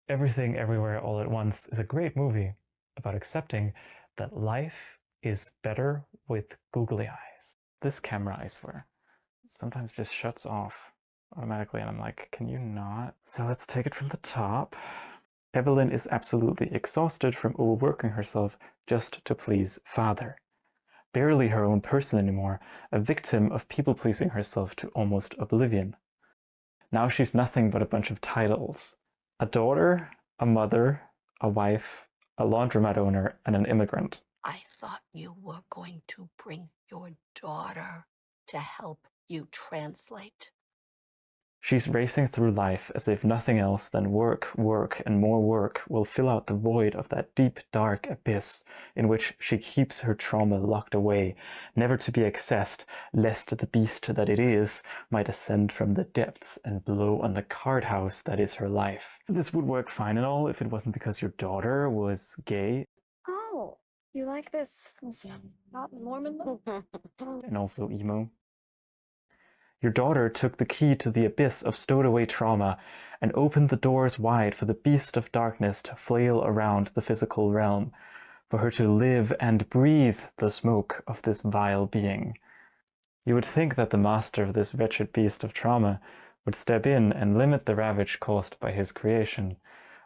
Everything Everywhere All at Once is a great movie about accepting that life is better with googly eyes. This camera, I swear, sometimes just shuts off automatically, and I'm like, can you not? So let's take it from the top. Evelyn is absolutely exhausted from overworking herself just to please father. Barely her own person anymore, a victim of people-pleasing herself to almost oblivion. Now she's nothing but a bunch of titles. A daughter, a mother, a wife, a laundromat owner, and an immigrant. I thought you were going to bring your daughter to help you translate. She's racing through life as if nothing else than work, work, and more work will fill out the void of that deep, dark abyss in which she keeps her trauma locked away, never to be accessed, lest the beast that it is might ascend from the depths and blow on the card house that is her life. This would work fine and all if it wasn't because your daughter was gay. Oh, you like this hot Mormon look? And also emo. Your daughter took the key to the abyss of stowed-away trauma and opened the doors wide for the beast of darkness to flail around the physical realm, for her to live and breathe the smoke of this vile being. You would think that the master of this wretched beast of trauma would step in and limit the ravage caused by his creation.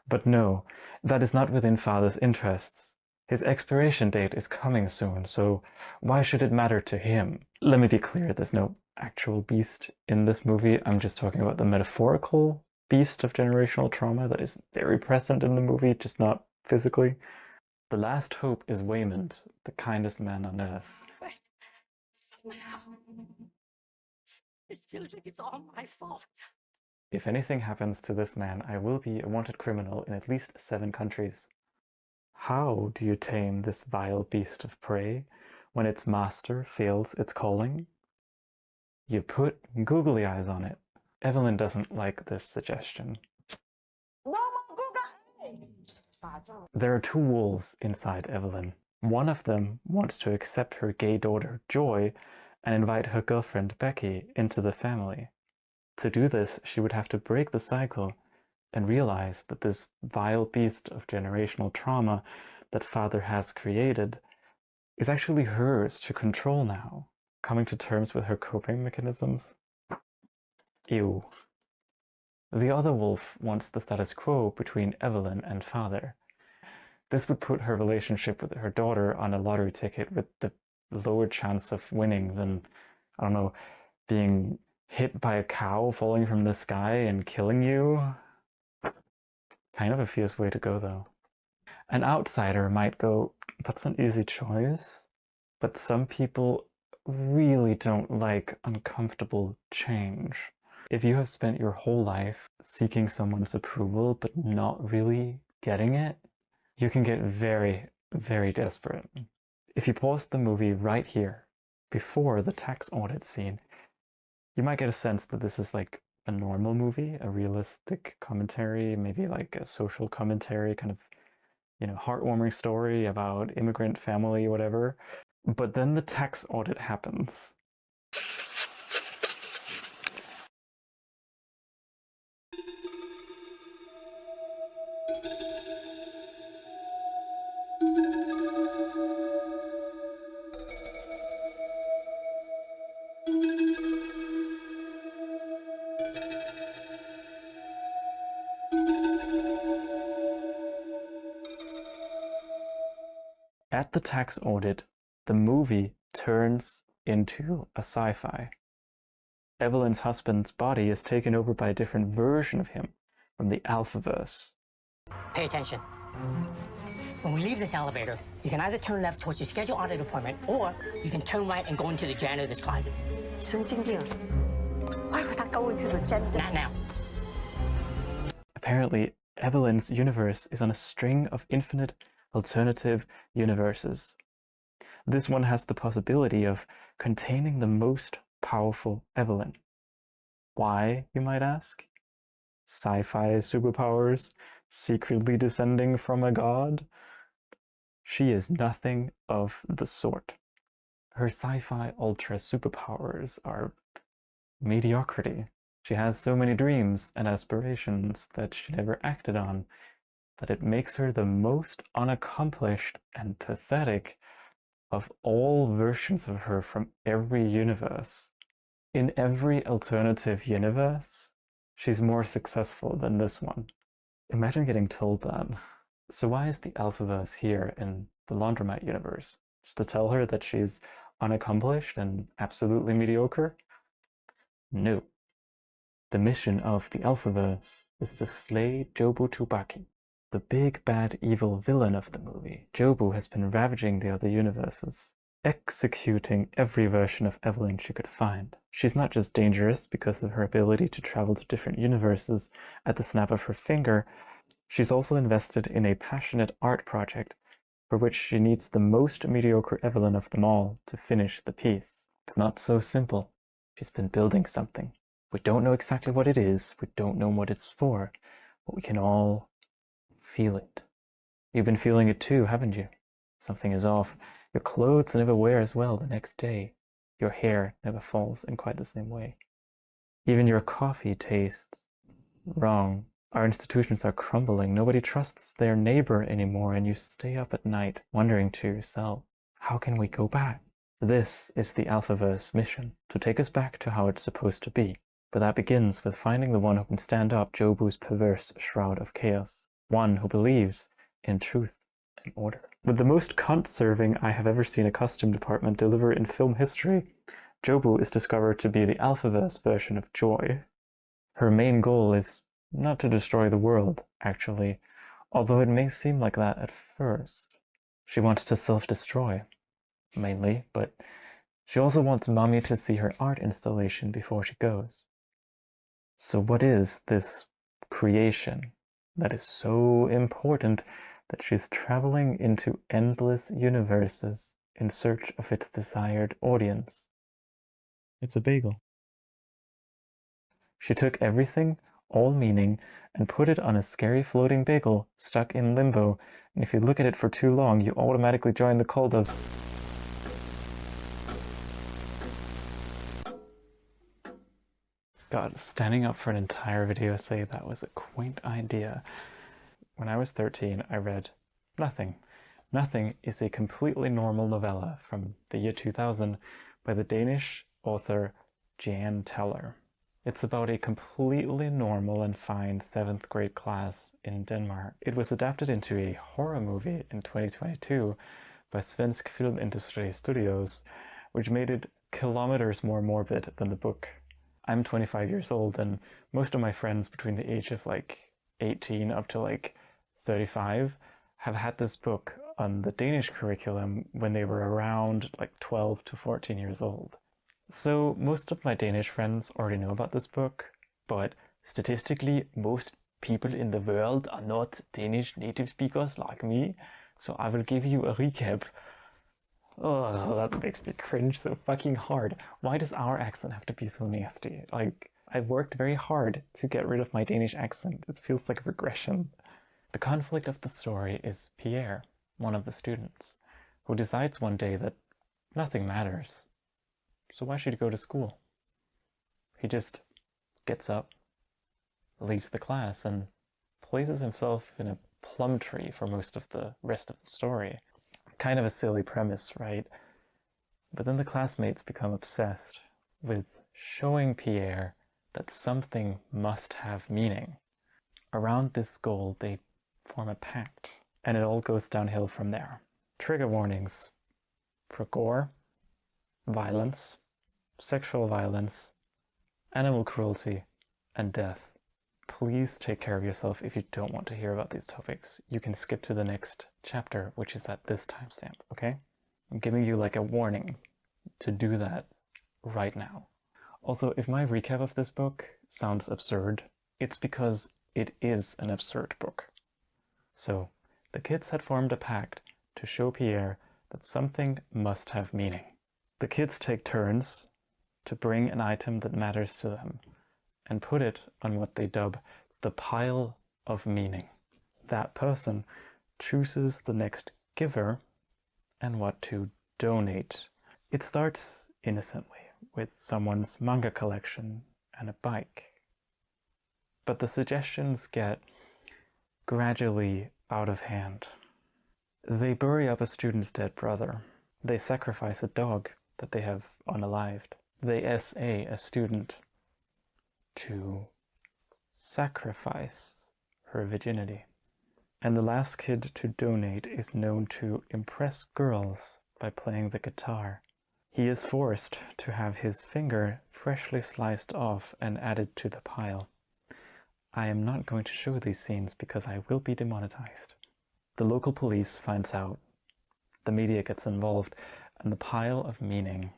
But no, that is not within Father's interests. His expiration date is coming soon, so why should it matter to him? Let me be clear, there's no actual beast in this movie. I'm just talking about the metaphorical beast of generational trauma that is very present in the movie, just not physically. The last hope is Waymond, the kindest man on earth. But somehow, this feels like it's all my fault. If anything happens to this man, I will be a wanted criminal in at least 7 countries. How do you tame this vile beast of prey when its master fails its calling? You put googly eyes on it. Evelyn doesn't like this suggestion. No more Google. There are 2 wolves inside Evelyn. One of them wants to accept her gay daughter, Joy, and invite her girlfriend, Becky, into the family. To do this, she would have to break the cycle and realize that this vile beast of generational trauma that Father has created is actually hers to control now, coming to terms with her coping mechanisms. Ew. The other wolf wants the status quo between Evelyn and Father. This would put her relationship with her daughter on a lottery ticket with the lower chance of winning than, I don't know, being hit by a cow falling from the sky and killing you. Kind of a fierce way to go, though. An outsider might go, that's an easy choice, but some people really don't like uncomfortable change. If you have spent your whole life seeking someone's approval but not really getting it, you can get very, very desperate. If you pause the movie right here, before the tax audit scene, you might get a sense that this is like a normal movie, a realistic commentary, maybe like a social commentary, kind of, you know, heartwarming story about immigrant family, whatever. But then the tax audit happens. At the tax audit, the movie turns into a sci-fi. Evelyn's husband's body is taken over by a different version of him from the Alphaverse. Pay attention. When we leave this elevator, you can either turn left towards your scheduled audit appointment, or you can turn right and go into the janitor's closet. Why would I go into the janitor? Not now. Apparently, Evelyn's universe is on a string of infinite alternative universes. This one has the possibility of containing the most powerful Evelyn. Why, you might ask? Sci-fi superpowers secretly descending from a god? She is nothing of the sort. Her sci-fi ultra superpowers are mediocrity. She has so many dreams and aspirations that she never acted on, that it makes her the most unaccomplished and pathetic of all versions of her from every universe. In every alternative universe, she's more successful than this one. Imagine getting told that. So why is the Alphaverse here in the Laundromat universe? Just to tell her that she's unaccomplished and absolutely mediocre? No. The mission of the Alphaverse is to slay Jobu Tupaki, the big bad evil villain of the movie. Jobu has been ravaging the other universes, executing every version of Evelyn she could find. She's not just dangerous because of her ability to travel to different universes at the snap of her finger, she's also invested in a passionate art project for which she needs the most mediocre Evelyn of them all to finish the piece. It's not so simple. She's been building something. We don't know exactly what it is, we don't know what it's for, but we can all feel it. You've been feeling it too, haven't you? Something is off. Your clothes never wear as well the next day. Your hair never falls in quite the same way. Even your coffee tastes wrong. Our institutions are crumbling. Nobody trusts their neighbor anymore, and you stay up at night wondering to yourself, how can we go back? This is the Alphaverse mission, to take us back to how it's supposed to be. But that begins with finding the one who can stand up Jobu's perverse shroud of chaos. One who believes in truth and order. With the most cunt-serving I have ever seen a costume department deliver in film history, Jobu is discovered to be the Alphaverse version of Joy. Her main goal is not to destroy the world, actually, although it may seem like that at first. She wants to self-destroy, mainly, but she also wants Mommy to see her art installation before she goes. So what is this creation that is so important that she's traveling into endless universes in search of its desired audience? It's a bagel. She took everything, all meaning, and put it on a scary floating bagel stuck in limbo, and if you look at it for too long, you automatically join the cult of... God, standing up for an entire video essay, that was a quaint idea. When I was 13, I read Nothing. Nothing is a completely normal novella from the year 2000 by the Danish author Jan Teller. It's about a completely normal and fine 7th grade class in Denmark. It was adapted into a horror movie in 2022 by Svensk Filmindustri Studios, which made it kilometers more morbid than the book. I'm 25 years old, and most of my friends between the age of like 18 up to like 35 have had this book on the Danish curriculum when they were around like 12 to 14 years old. So most of my Danish friends already know about this book, but statistically most people in the world are not Danish native speakers like me, so I will give you a recap. Oh, that makes me cringe so fucking hard. Why does our accent have to be so nasty? Like, I've worked very hard to get rid of my Danish accent. It feels like a regression. The conflict of the story is Pierre, one of the students, who decides one day that nothing matters. So why should he go to school? He just gets up, leaves the class, and places himself in a plum tree for most of the rest of the story. Kind of a silly premise, right? But then the classmates become obsessed with showing Pierre that something must have meaning. Around this goal, they form a pact, and it all goes downhill from there. Trigger warnings for gore, violence, sexual violence, animal cruelty, and death. Please take care of yourself if you don't want to hear about these topics. You can skip to the next chapter, which is at this timestamp, okay? I'm giving you like a warning to do that right now. Also, if my recap of this book sounds absurd, it's because it is an absurd book. So, the kids had formed a pact to show Pierre that something must have meaning. The kids take turns to bring an item that matters to them and put it on what they dub the pile of meaning. That person chooses the next giver and what to donate. It starts innocently with someone's manga collection and a bike. But the suggestions get gradually out of hand. They bury up a student's dead brother. They sacrifice a dog that they have unalived. They SA a student to sacrifice her virginity. And the last kid to donate is known to impress girls by playing the guitar. He is forced to have his finger freshly sliced off and added to the pile. I am not going to show these scenes because I will be demonetized. The local police finds out, the media gets involved, and the pile of meaning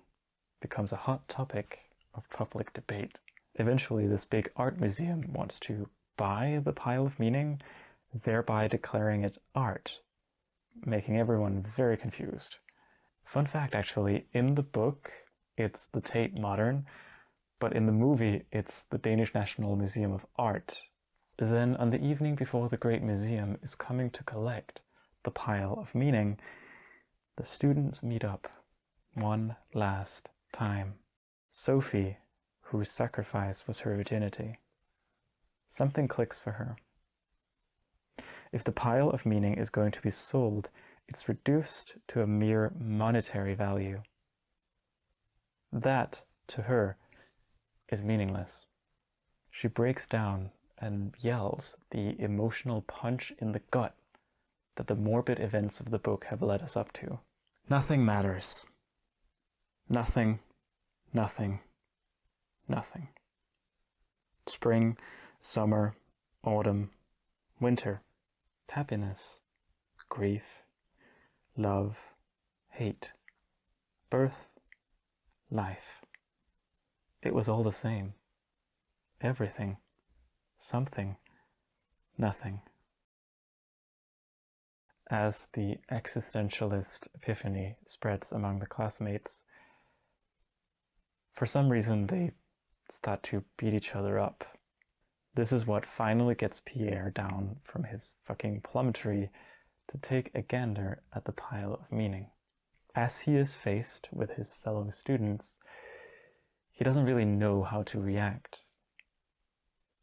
becomes a hot topic of public debate. Eventually, this big art museum wants to buy the pile of meaning, thereby declaring it art, making everyone very confused. Fun fact, actually, in the book, it's the Tate Modern, but in the movie, it's the Danish National Museum of Art. Then, on the evening before the Great Museum is coming to collect the pile of meaning, the students meet up one last time. Sophie, whose sacrifice was her virginity. Something clicks for her. If the pile of meaning is going to be sold, it's reduced to a mere monetary value. That, to her, is meaningless. She breaks down and yells the emotional punch in the gut that the morbid events of the book have led us up to. Nothing matters. Nothing, nothing, nothing. Spring, summer, autumn, winter, happiness, grief, love, hate, birth, life. It was all the same. Everything, something, nothing. As the existentialist epiphany spreads among the classmates, for some reason they start to beat each other up. This is what finally gets Pierre down from his fucking plum tree to take a gander at the pile of meaning. As he is faced with his fellow students, he doesn't really know how to react.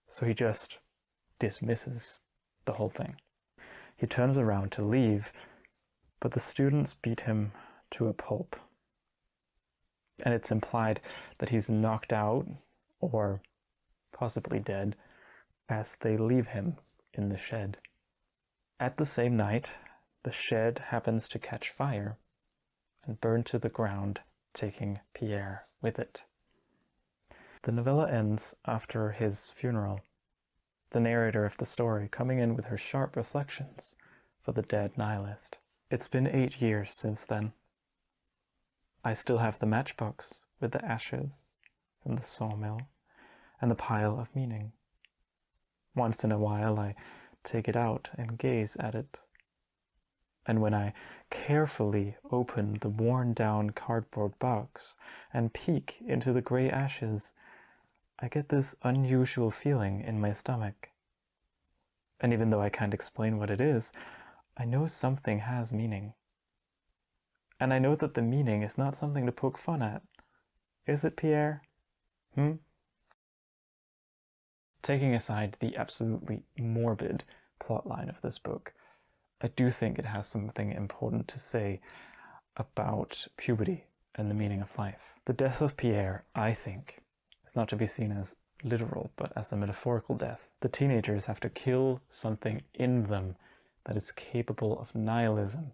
So he just dismisses the whole thing. He turns around to leave, but the students beat him to a pulp. And it's implied that he's knocked out, or possibly dead, as they leave him in the shed. At the same night, the shed happens to catch fire and burn to the ground, taking Pierre with it. The novella ends after his funeral, the narrator of the story coming in with her sharp reflections for the dead nihilist. It's been 8 years since then. I still have the matchbox with the ashes from the sawmill and the pile of meaning. Once in a while I take it out and gaze at it. And when I carefully open the worn-down cardboard box and peek into the gray ashes, I get this unusual feeling in my stomach. And even though I can't explain what it is, I know something has meaning. And I know that the meaning is not something to poke fun at. Is it, Pierre? Taking aside the absolutely morbid plotline of this book, I do think it has something important to say about puberty and the meaning of life. The death of Pierre, I think, is not to be seen as literal, but as a metaphorical death. The teenagers have to kill something in them that is capable of nihilism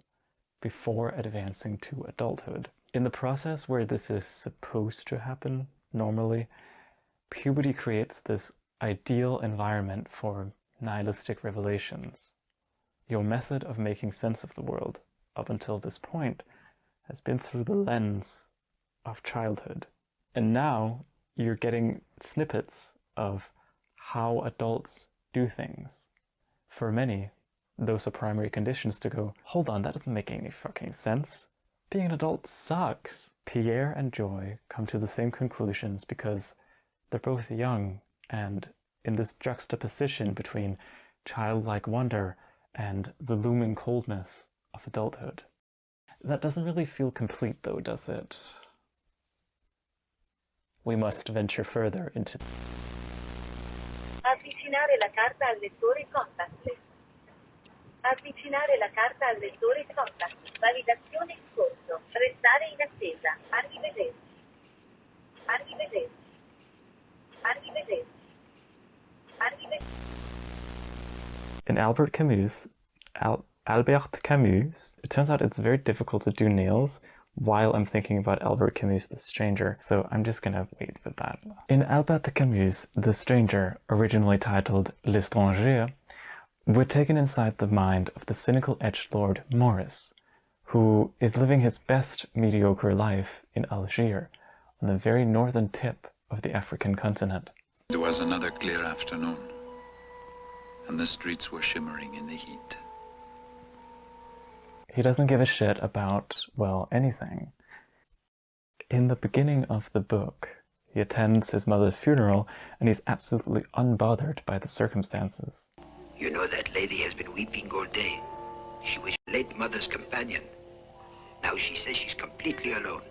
before advancing to adulthood. In the process where this is supposed to happen normally, puberty creates this ideal environment for nihilistic revelations. Your method of making sense of the world up until this point has been through the lens of childhood. And now you're getting snippets of how adults do things. For many, those are primary conditions to go, hold on, that doesn't make any fucking sense. Being an adult sucks. Pierre and Joy come to the same conclusions because they're both young and in this juxtaposition between childlike wonder and the looming coldness of adulthood. That doesn't really feel complete though, does it? We must venture further into... Avvicinare la carta al lettore contactless. Avvicinare la carta al lettore contactless. Validazione in corso. Restare in attesa. Arrivederci. Arrivederci. Arrivederci. Arrivederci. In Albert Camus, it turns out it's very difficult to do nails while I'm thinking about Albert Camus' The Stranger, so I'm just gonna wait for that. In Albert Camus' The Stranger, originally titled L'Étranger, we're taken inside the mind of the cynical edgelord Maurice, who is living his best mediocre life in Algiers, on the very northern tip of the African continent. It was another clear afternoon, and the streets were shimmering in the heat. He doesn't give a shit about, well, anything. In the beginning of the book, he attends his mother's funeral, and he's absolutely unbothered by the circumstances. You know that lady has been weeping all day. She was late mother's companion. Now she says she's completely alone.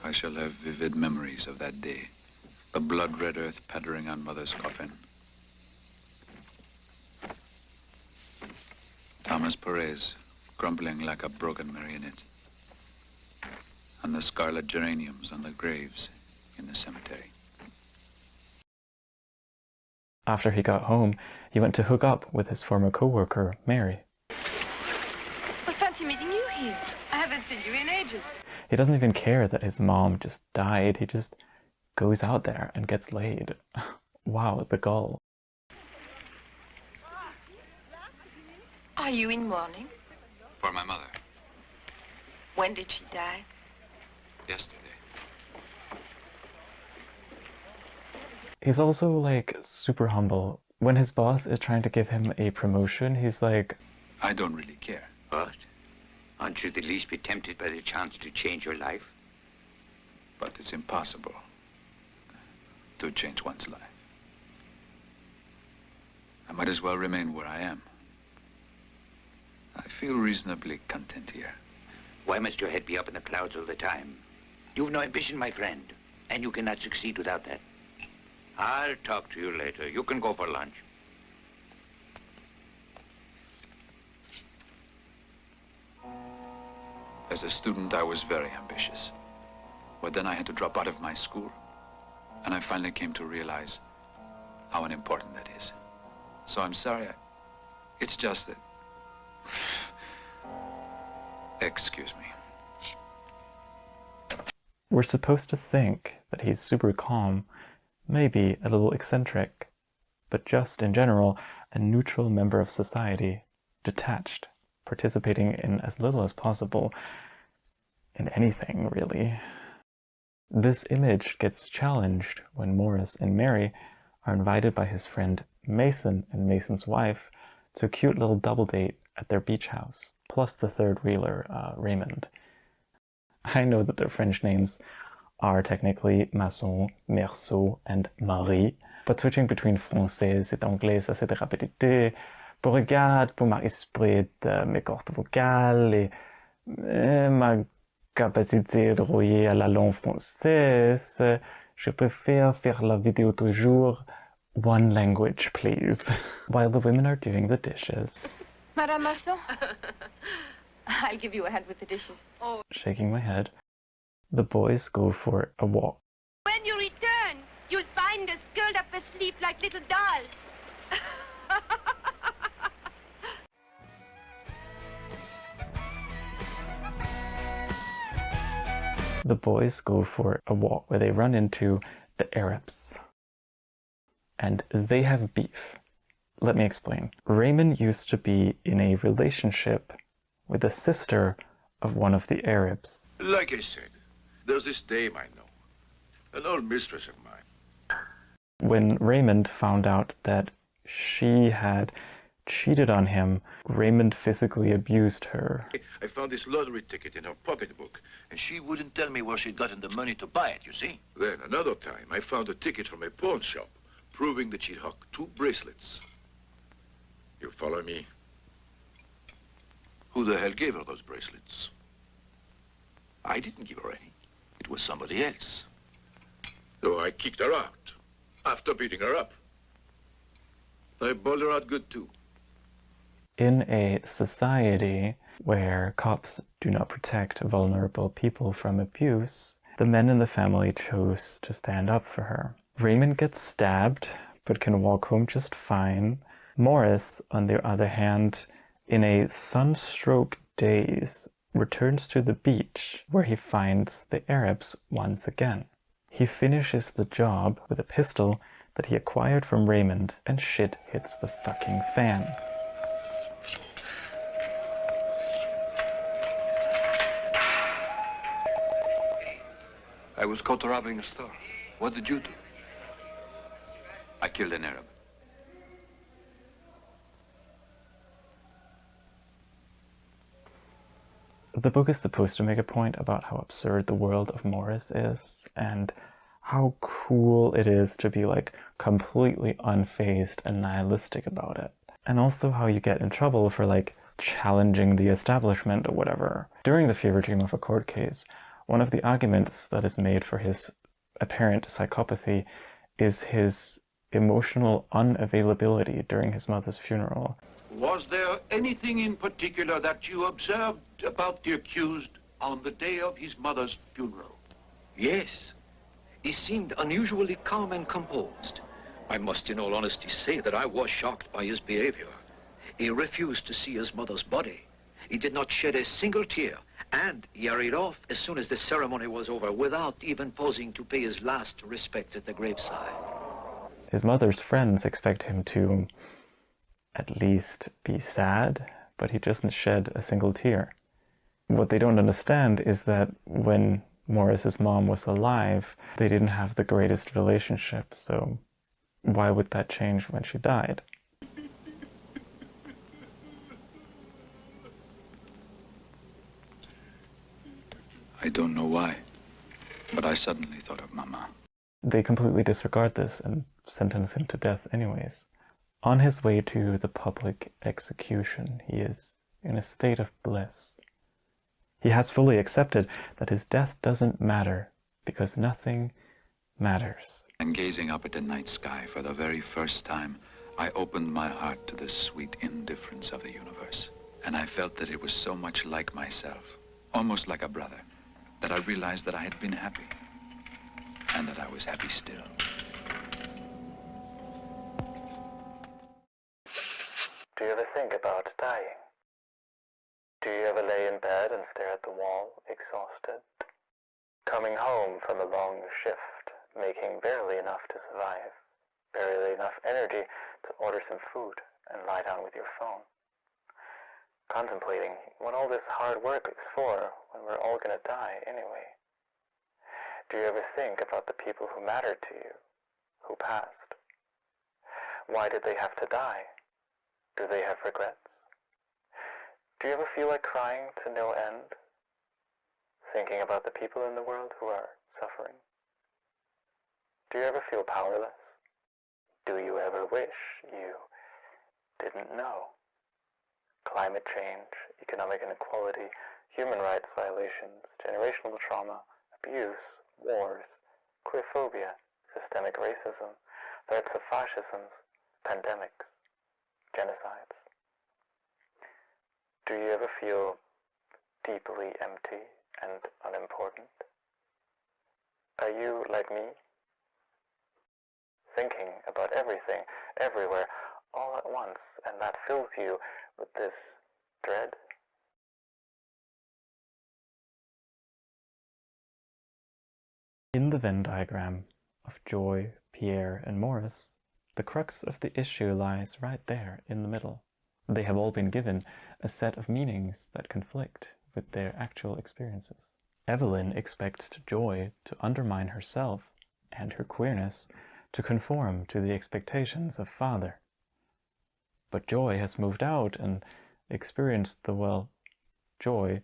I shall have vivid memories of that day. The blood-red earth pattering on Mother's coffin. Thomas Perez, crumbling like a broken marionette. And the scarlet geraniums on the graves in the cemetery. After he got home, he went to hook up with his former co-worker, Mary. Well, fancy meeting you here. I haven't seen you in ages. He doesn't even care that his mom just died. He just goes out there and gets laid. Wow, the gall. Are you in mourning? For my mother. When did she die? Yesterday. He's also, like, super humble. When his boss is trying to give him a promotion, he's like, I don't really care. What? Aren't you the least be tempted by the chance to change your life? But it's impossible to change one's life. I might as well remain where I am. I feel reasonably content here. Why must your head be up in the clouds all the time? You've no ambition, my friend, and you cannot succeed without that. I'll talk to you later. You can go for lunch. As a student, I was very ambitious. But then I had to drop out of my school, and I finally came to realize how unimportant that is. So I'm sorry, it's just that... Excuse me. we're supposed to think that he's super calm, maybe a little eccentric, but just in general, a neutral member of society, detached, participating in as little as possible in anything, really. This image gets challenged when Morris and Mary are invited by his friend Mason and Mason's wife to a cute little double date at their beach house, plus the third wheeler, Raymond. I know that their French names are technically Masson, Merceau, and Marie, but switching between français et anglais, ça c'est de rapidité. Pour regarde, pour ma esprit de mes cordes vocales et ma capacité de rouiller à la langue française, je préfère faire la vidéo toujours one language, please, while the women are doing the dishes. Madame Masson? I'll give you a hand with the dishes. Oh. Shaking my head. The boys go for a walk. When you return, you'll find us curled up asleep like little dolls. The boys go for a walk where they run into the Arabs. And they have beef. Let me explain. Raymond used to be in a relationship with the sister of one of the Arabs. Like I said, there's this dame I know, an old mistress of mine. When Raymond found out that she had cheated on him, Raymond physically abused her. I found this lottery ticket in her pocketbook, and she wouldn't tell me where she'd gotten the money to buy it, you see? Then another time, I found a ticket from a pawn shop, proving that she'd hocked 2 bracelets. You follow me? Who the hell gave her those bracelets? I didn't give her any. It was somebody else. So I kicked her out after beating her up. I bowled her out good too. In a society where cops do not protect vulnerable people from abuse, the men in the family chose to stand up for her. Raymond gets stabbed, but can walk home just fine. Morris, on the other hand, in a sunstroke daze, returns to the beach, where he finds the Arabs once again. He finishes the job with a pistol that he acquired from Raymond, and shit hits the fucking fan. I was caught robbing a store. What did you do? I killed an Arab. The book is supposed to make a point about how absurd the world of Morris is, and how cool it is to be like completely unfazed and nihilistic about it. And also how you get in trouble for like challenging the establishment or whatever. During the fever dream of a court case, one of the arguments that is made for his apparent psychopathy is his emotional unavailability during his mother's funeral. Was there anything in particular that you observed about the accused on the day of his mother's funeral? Yes. He seemed unusually calm and composed. I must in all honesty say that I was shocked by his behavior. He refused to see his mother's body. He did not shed a single tear, and he hurried off as soon as the ceremony was over without even pausing to pay his last respects at the graveside. His mother's friends expect him to at least be sad, but he doesn't shed a single tear. What they don't understand is that when Morris's mom was alive, they didn't have the greatest relationship, so why would that change when she died? I don't know why, but I suddenly thought of Mama. They completely disregard this and sentence him to death anyways. On his way to the public execution, he is in a state of bliss. He has fully accepted that his death doesn't matter because nothing matters. And gazing up at the night sky for the very first time, I opened my heart to the sweet indifference of the universe. And I felt that it was so much like myself, almost like a brother, that I realized that I had been happy, and that I was happy still. Do you ever think about dying? Do you ever lay in bed and stare at the wall, exhausted? Coming home from a long shift, making barely enough to survive, barely enough energy to order some food and lie down with your phone. Contemplating what all this hard work is for when we're all gonna die anyway. Do you ever think about the people who mattered to you, who passed? Why did they have to die? Do they have regrets? Do you ever feel like crying to no end? Thinking about the people in the world who are suffering? Do you ever feel powerless? Do you ever wish you didn't know? Climate change, economic inequality, human rights violations, generational trauma, abuse, wars, queerphobia, systemic racism, threats of fascism, pandemics, genocides. Do you ever feel deeply empty and unimportant? Are you, like me, thinking about everything, everywhere, all at once, and that fills you with this dread? In the Venn diagram of Joy, Pierre, and Morris, the crux of the issue lies right there in the middle. They have all been given a set of meanings that conflict with their actual experiences. Evelyn expects Joy to undermine herself and her queerness to conform to the expectations of father. But Joy has moved out and experienced the, well, joy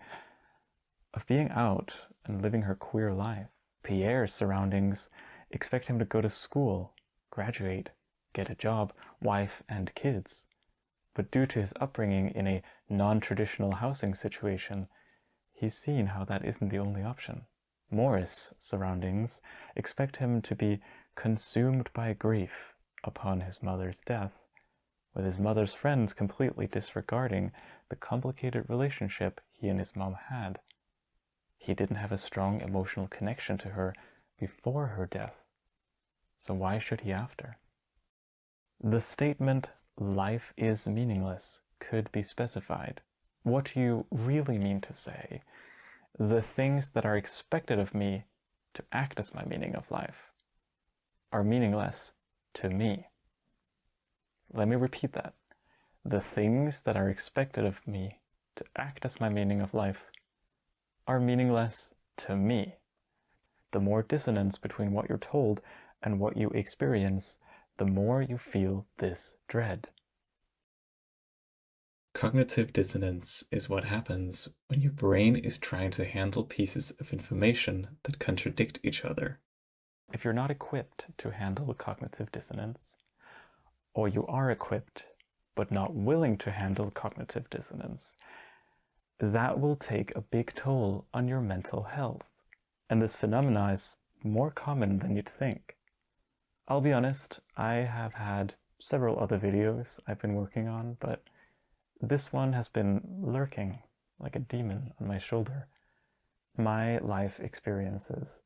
of being out and living her queer life. Pierre's surroundings expect him to go to school, graduate, get a job, wife, and kids. But due to his upbringing in a non-traditional housing situation, he's seen how that isn't the only option. Morris' surroundings expect him to be consumed by grief upon his mother's death, with his mother's friends completely disregarding the complicated relationship he and his mom had. He didn't have a strong emotional connection to her before her death, so why should he after? The statement, "life is meaningless," could be specified. What do you really mean to say? The things that are expected of me to act as my meaning of life are meaningless to me. Let me repeat that. The things that are expected of me to act as my meaning of life are meaningless to me. The more dissonance between what you're told and what you experience, the more you feel this dread. Cognitive dissonance is what happens when your brain is trying to handle pieces of information that contradict each other. If you're not equipped to handle cognitive dissonance, or you are equipped but not willing to handle cognitive dissonance, that will take a big toll on your mental health. And this phenomena is more common than you'd think. I'll be honest, I have had several other videos I've been working on, but this one has been lurking like a demon on my shoulder. My life experiences,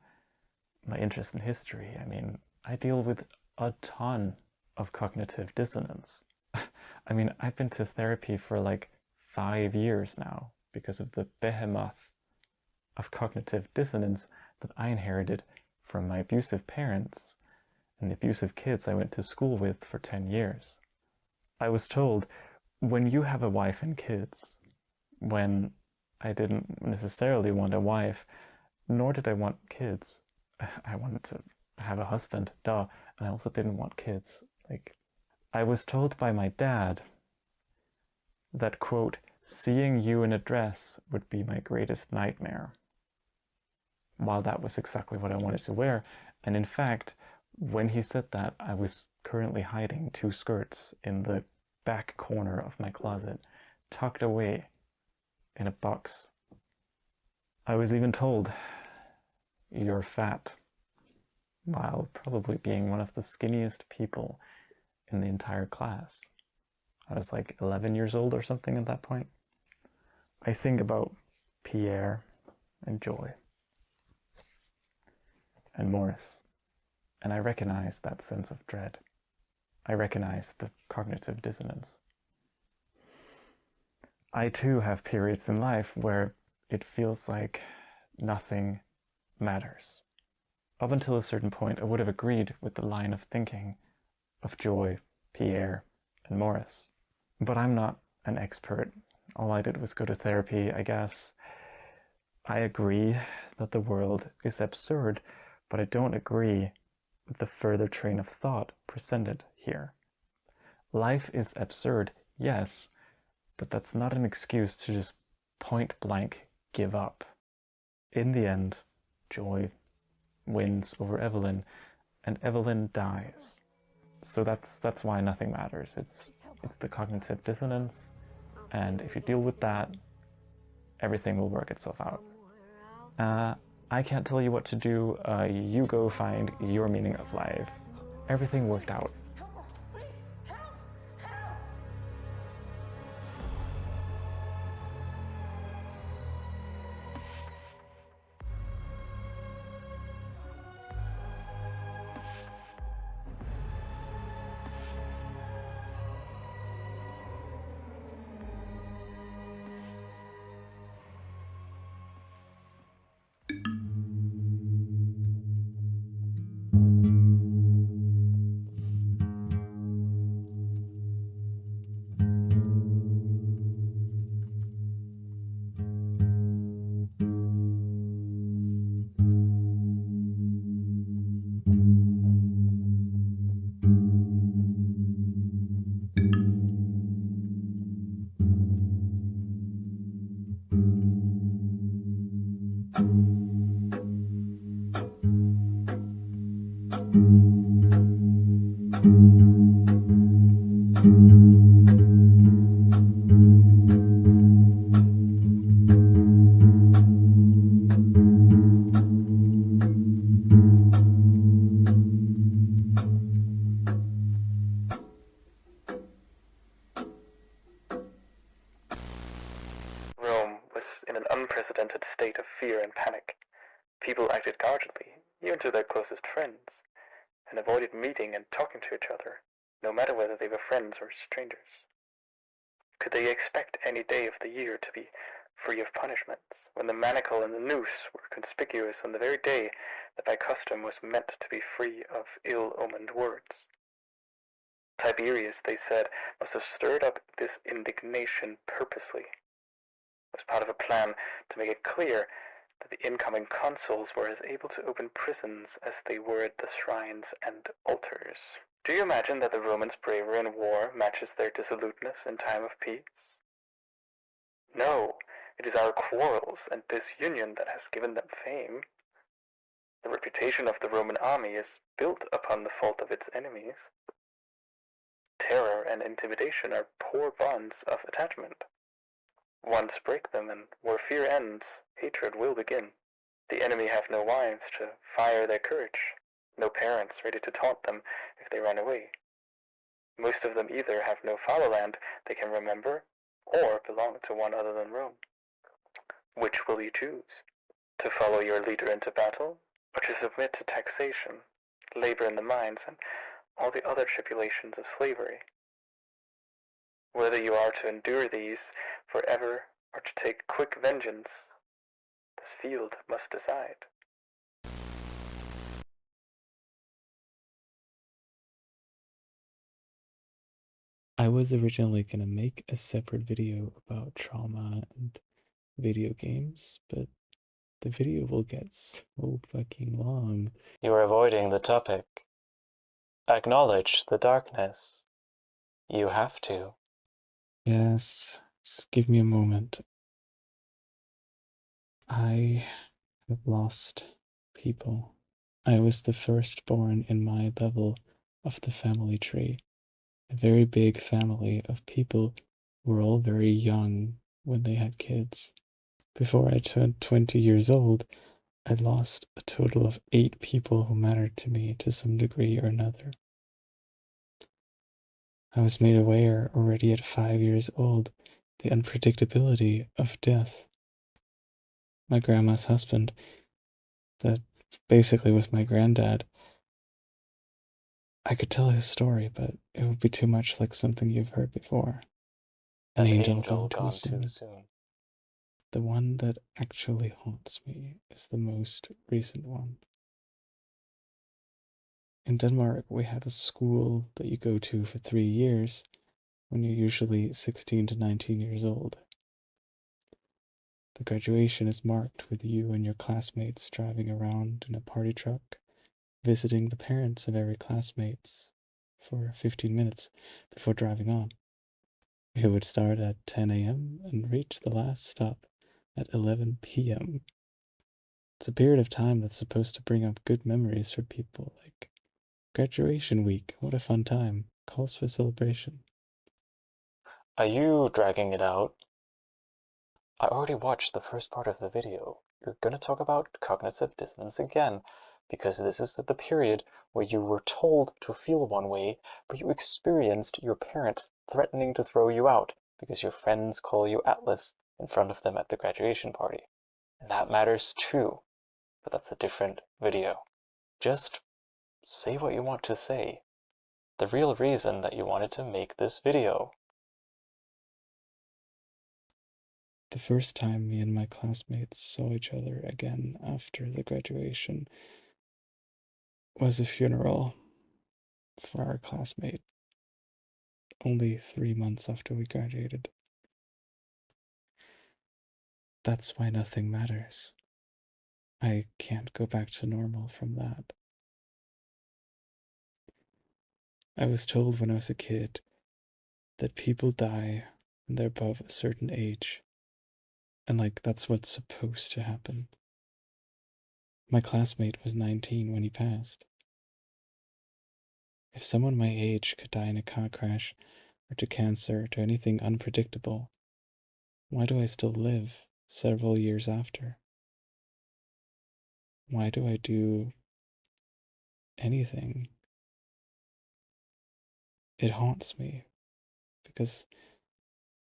my interest in history, I deal with a ton of cognitive dissonance. I've been to therapy for like 5 years now because of the behemoth of cognitive dissonance that I inherited from my abusive parents and the abusive kids I went to school with for 10 years. I was told, when you have a wife and kids, when I didn't necessarily want a wife, nor did I want kids. I wanted to have a husband, duh, and I also didn't want kids. I was told by my dad that, quote, "seeing you in a dress would be my greatest nightmare." While that was exactly what I wanted to wear, and in fact, when he said that, I was currently hiding 2 skirts in the back corner of my closet, tucked away in a box. I was even told, "You're fat," while probably being one of the skinniest people in the entire class. I was like 11 years old or something at that point. I think about Pierre and Joy and Morris, and I recognize that sense of dread. I recognize the cognitive dissonance. I too have periods in life where it feels like nothing matters. Up until a certain point, I would have agreed with the line of thinking of Joy, Pierre, and Morris. But I'm not an expert. All I did was go to therapy, I guess. I agree that the world is absurd, but I don't agree with the further train of thought presented here. Life is absurd, yes, but that's not an excuse to just point blank give up. In the end, Joy wins over Evelyn, and Evelyn dies. So that's why nothing matters. It's the cognitive dissonance, and if you deal with that, everything will work itself out. I can't tell you what to do. You go find your meaning of life. Everything worked out. unprecedented state of fear and panic. People acted guardedly, even to their closest friends, and avoided meeting and talking to each other, no matter whether they were friends or strangers. Could they expect any day of the year to be free of punishments, when the manacle and the noose were conspicuous on the very day that by custom was meant to be free of ill-omened words? Tiberius, they said, must have stirred up this indignation purposely. It was part of a plan to make it clear that the incoming consuls were as able to open prisons as they were at the shrines and altars. Do you imagine that the Romans' bravery in war matches their dissoluteness in time of peace? No, it is our quarrels and disunion that has given them fame. The reputation of the Roman army is built upon the fault of its enemies. Terror and intimidation are poor bonds of attachment. Once break them, and where fear ends, hatred will begin. The enemy have no wives to fire their courage, no parents ready to taunt them if they run away. Most of them either have no fatherland they can remember, or belong to one other than Rome. Which will you choose? To follow your leader into battle, or to submit to taxation, labor in the mines, and all the other tribulations of slavery? Whether you are to endure these forever or to take quick vengeance, this field must decide. I was originally going to make a separate video about trauma and video games, but the video will get so fucking long. You are avoiding the topic. Acknowledge the darkness. You have to. Yes, just give me a moment. I have lost people. I was the firstborn in my level of the family tree. A very big family of people who were all very young when they had kids. Before I turned 20 years old, I lost a total of 8 people who mattered to me to some degree or another. I was made aware already at 5 years old the unpredictability of death. My grandma's husband, that basically was my granddad, I could tell his story, but it would be too much like something you've heard before. An angel gone too soon. The one that actually haunts me is the most recent one. In Denmark, we have a school that you go to for 3 years when you're usually 16 to 19 years old. The graduation is marked with you and your classmates driving around in a party truck, visiting the parents of every classmates for 15 minutes before driving on. It would start at 10 a.m. and reach the last stop at 11 p.m. It's a period of time that's supposed to bring up good memories for people, like graduation week, what a fun time, calls for celebration. Are you dragging it out? I already watched the first part of the video. You're gonna talk about cognitive dissonance again, because this is the period where you were told to feel one way, but you experienced your parents threatening to throw you out because your friends call you Atlas in front of them at the graduation party. And that matters too, but that's a different video. Just say what you want to say. The real reason that you wanted to make this video. The first time me and my classmates saw each other again after the graduation was a funeral for our classmate, only 3 months after we graduated. That's why nothing matters. I can't go back to normal from that. I was told when I was a kid that people die when they're above a certain age, and that's what's supposed to happen. My classmate was 19 when he passed. If someone my age could die in a car crash, or to cancer, or to anything unpredictable, why do I still live several years after? Why do I do anything? It haunts me, because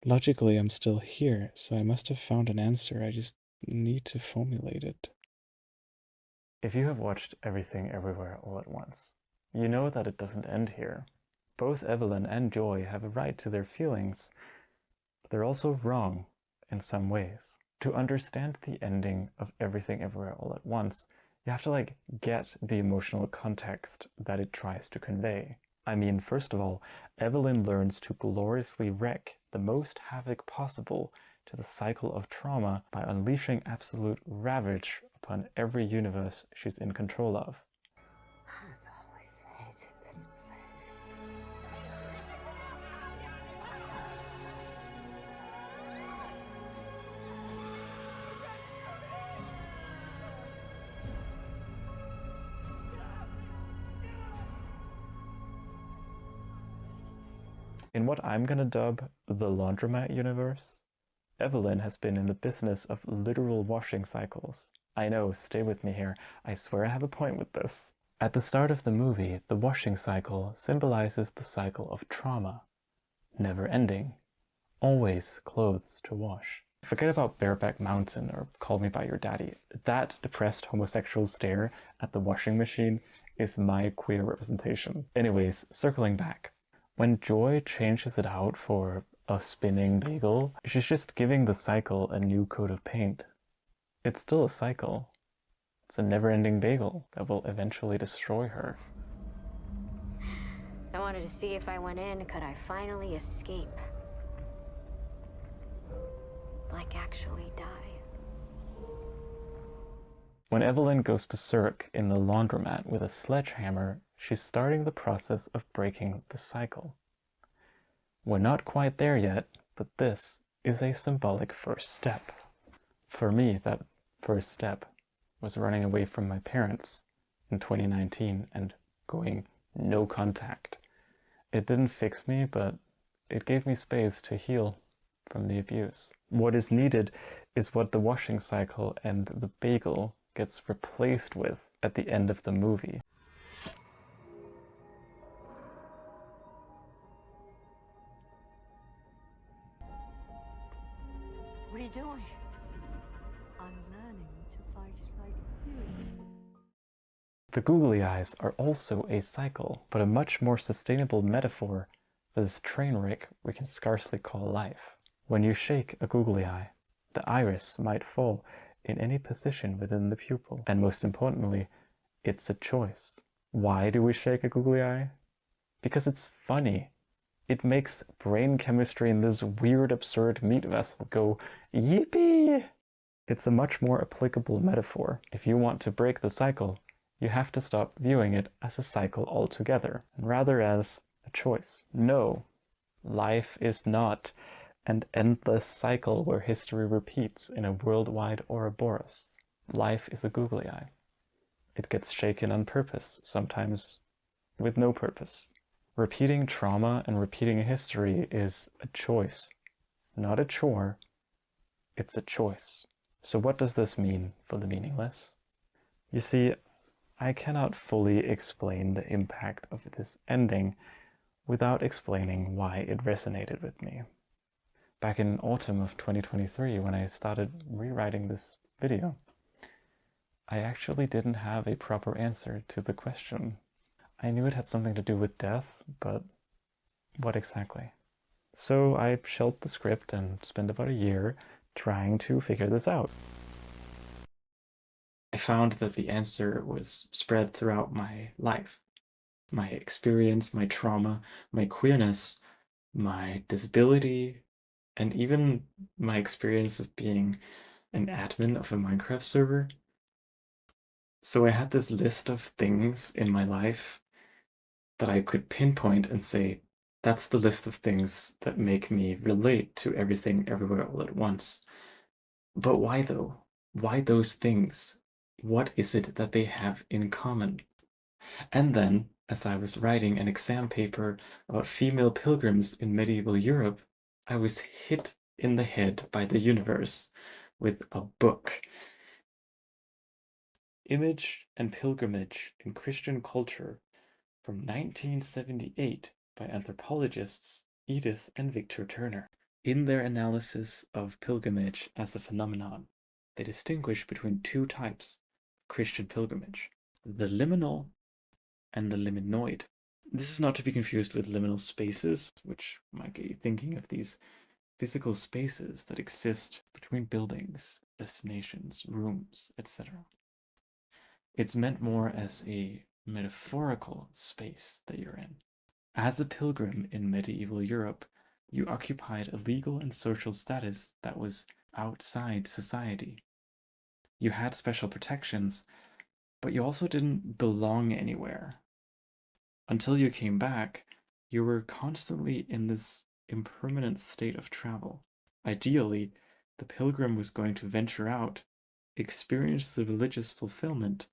Logically, I'm still here, so I must have found an answer. I just need to formulate it. If you have watched Everything Everywhere All at Once, you know that it doesn't end here. Both Evelyn and Joy have a right to their feelings, but they're also wrong in some ways. To understand the ending of Everything Everywhere All at Once, you have to get the emotional context that it tries to convey. I mean, first of all, Evelyn learns to gloriously wreak the most havoc possible to the cycle of trauma by unleashing absolute ravage upon every universe she's in control of. In what I'm gonna dub the Laundromat universe, Evelyn has been in the business of literal washing cycles. I know, stay with me here. I swear I have a point with this. At the start of the movie, the washing cycle symbolizes the cycle of trauma. Never ending. Always clothes to wash. Forget about Bareback Mountain or Call Me By Your Daddy. That depressed homosexual stare at the washing machine is my queer representation. Anyways, circling back. When Joy changes it out for a spinning bagel, she's just giving the cycle a new coat of paint. It's still a cycle. It's a never-ending bagel that will eventually destroy her. I wanted to see if I went in, could I finally escape? Like actually die. When Evelyn goes berserk in the laundromat with a sledgehammer, she's starting the process of breaking the cycle. We're not quite there yet, but this is a symbolic first step. For me, that first step was running away from my parents in 2019 and going no contact. It didn't fix me, but it gave me space to heal from the abuse. What is needed is what the washing cycle and the bagel gets replaced with at the end of the movie. What are you doing? I'm learning to fight like you. The googly eyes are also a cycle, but a much more sustainable metaphor for this train wreck we can scarcely call life. When you shake a googly eye, the iris might fall in any position within the pupil. And most importantly, it's a choice. Why do we shake a googly eye? Because it's funny. It makes brain chemistry in this weird, absurd meat vessel go, yippee! It's a much more applicable metaphor. If you want to break the cycle, you have to stop viewing it as a cycle altogether, and rather as a choice. No, life is not an endless cycle where history repeats in a worldwide Ouroboros. Life is a googly eye. It gets shaken on purpose, sometimes with no purpose. Repeating trauma and repeating history is a choice, not a chore. It's a choice. So what does this mean for the meaningless? You see, I cannot fully explain the impact of this ending without explaining why it resonated with me. Back in autumn of 2023, when I started rewriting this video, I actually didn't have a proper answer to the question. I knew it had something to do with death, but what exactly? So I shelved the script and spent about a year trying to figure this out. I found that the answer was spread throughout my life. My experience, my trauma, my queerness, my disability, and even my experience of being an admin of a Minecraft server. So I had this list of things in my life that I could pinpoint and say, that's the list of things that make me relate to everything everywhere all at once. But why though? Why those things? What is it that they have in common? And then, as I was writing an exam paper about female pilgrims in medieval Europe, I was hit in the head by the universe with a book. Image and Pilgrimage in Christian Culture from 1978 by anthropologists Edith and Victor Turner. In their analysis of pilgrimage as a phenomenon, they distinguish between two types of Christian pilgrimage, the liminal and the liminoid. This is not to be confused with liminal spaces, which might get you thinking of these physical spaces that exist between buildings, destinations, rooms, etc. It's meant more as a metaphorical space that you're in. As a pilgrim in medieval Europe, you occupied a legal and social status that was outside society. You had special protections, but you also didn't belong anywhere. Until you came back, you were constantly in this impermanent state of travel. Ideally, the pilgrim was going to venture out, experience the religious fulfillment,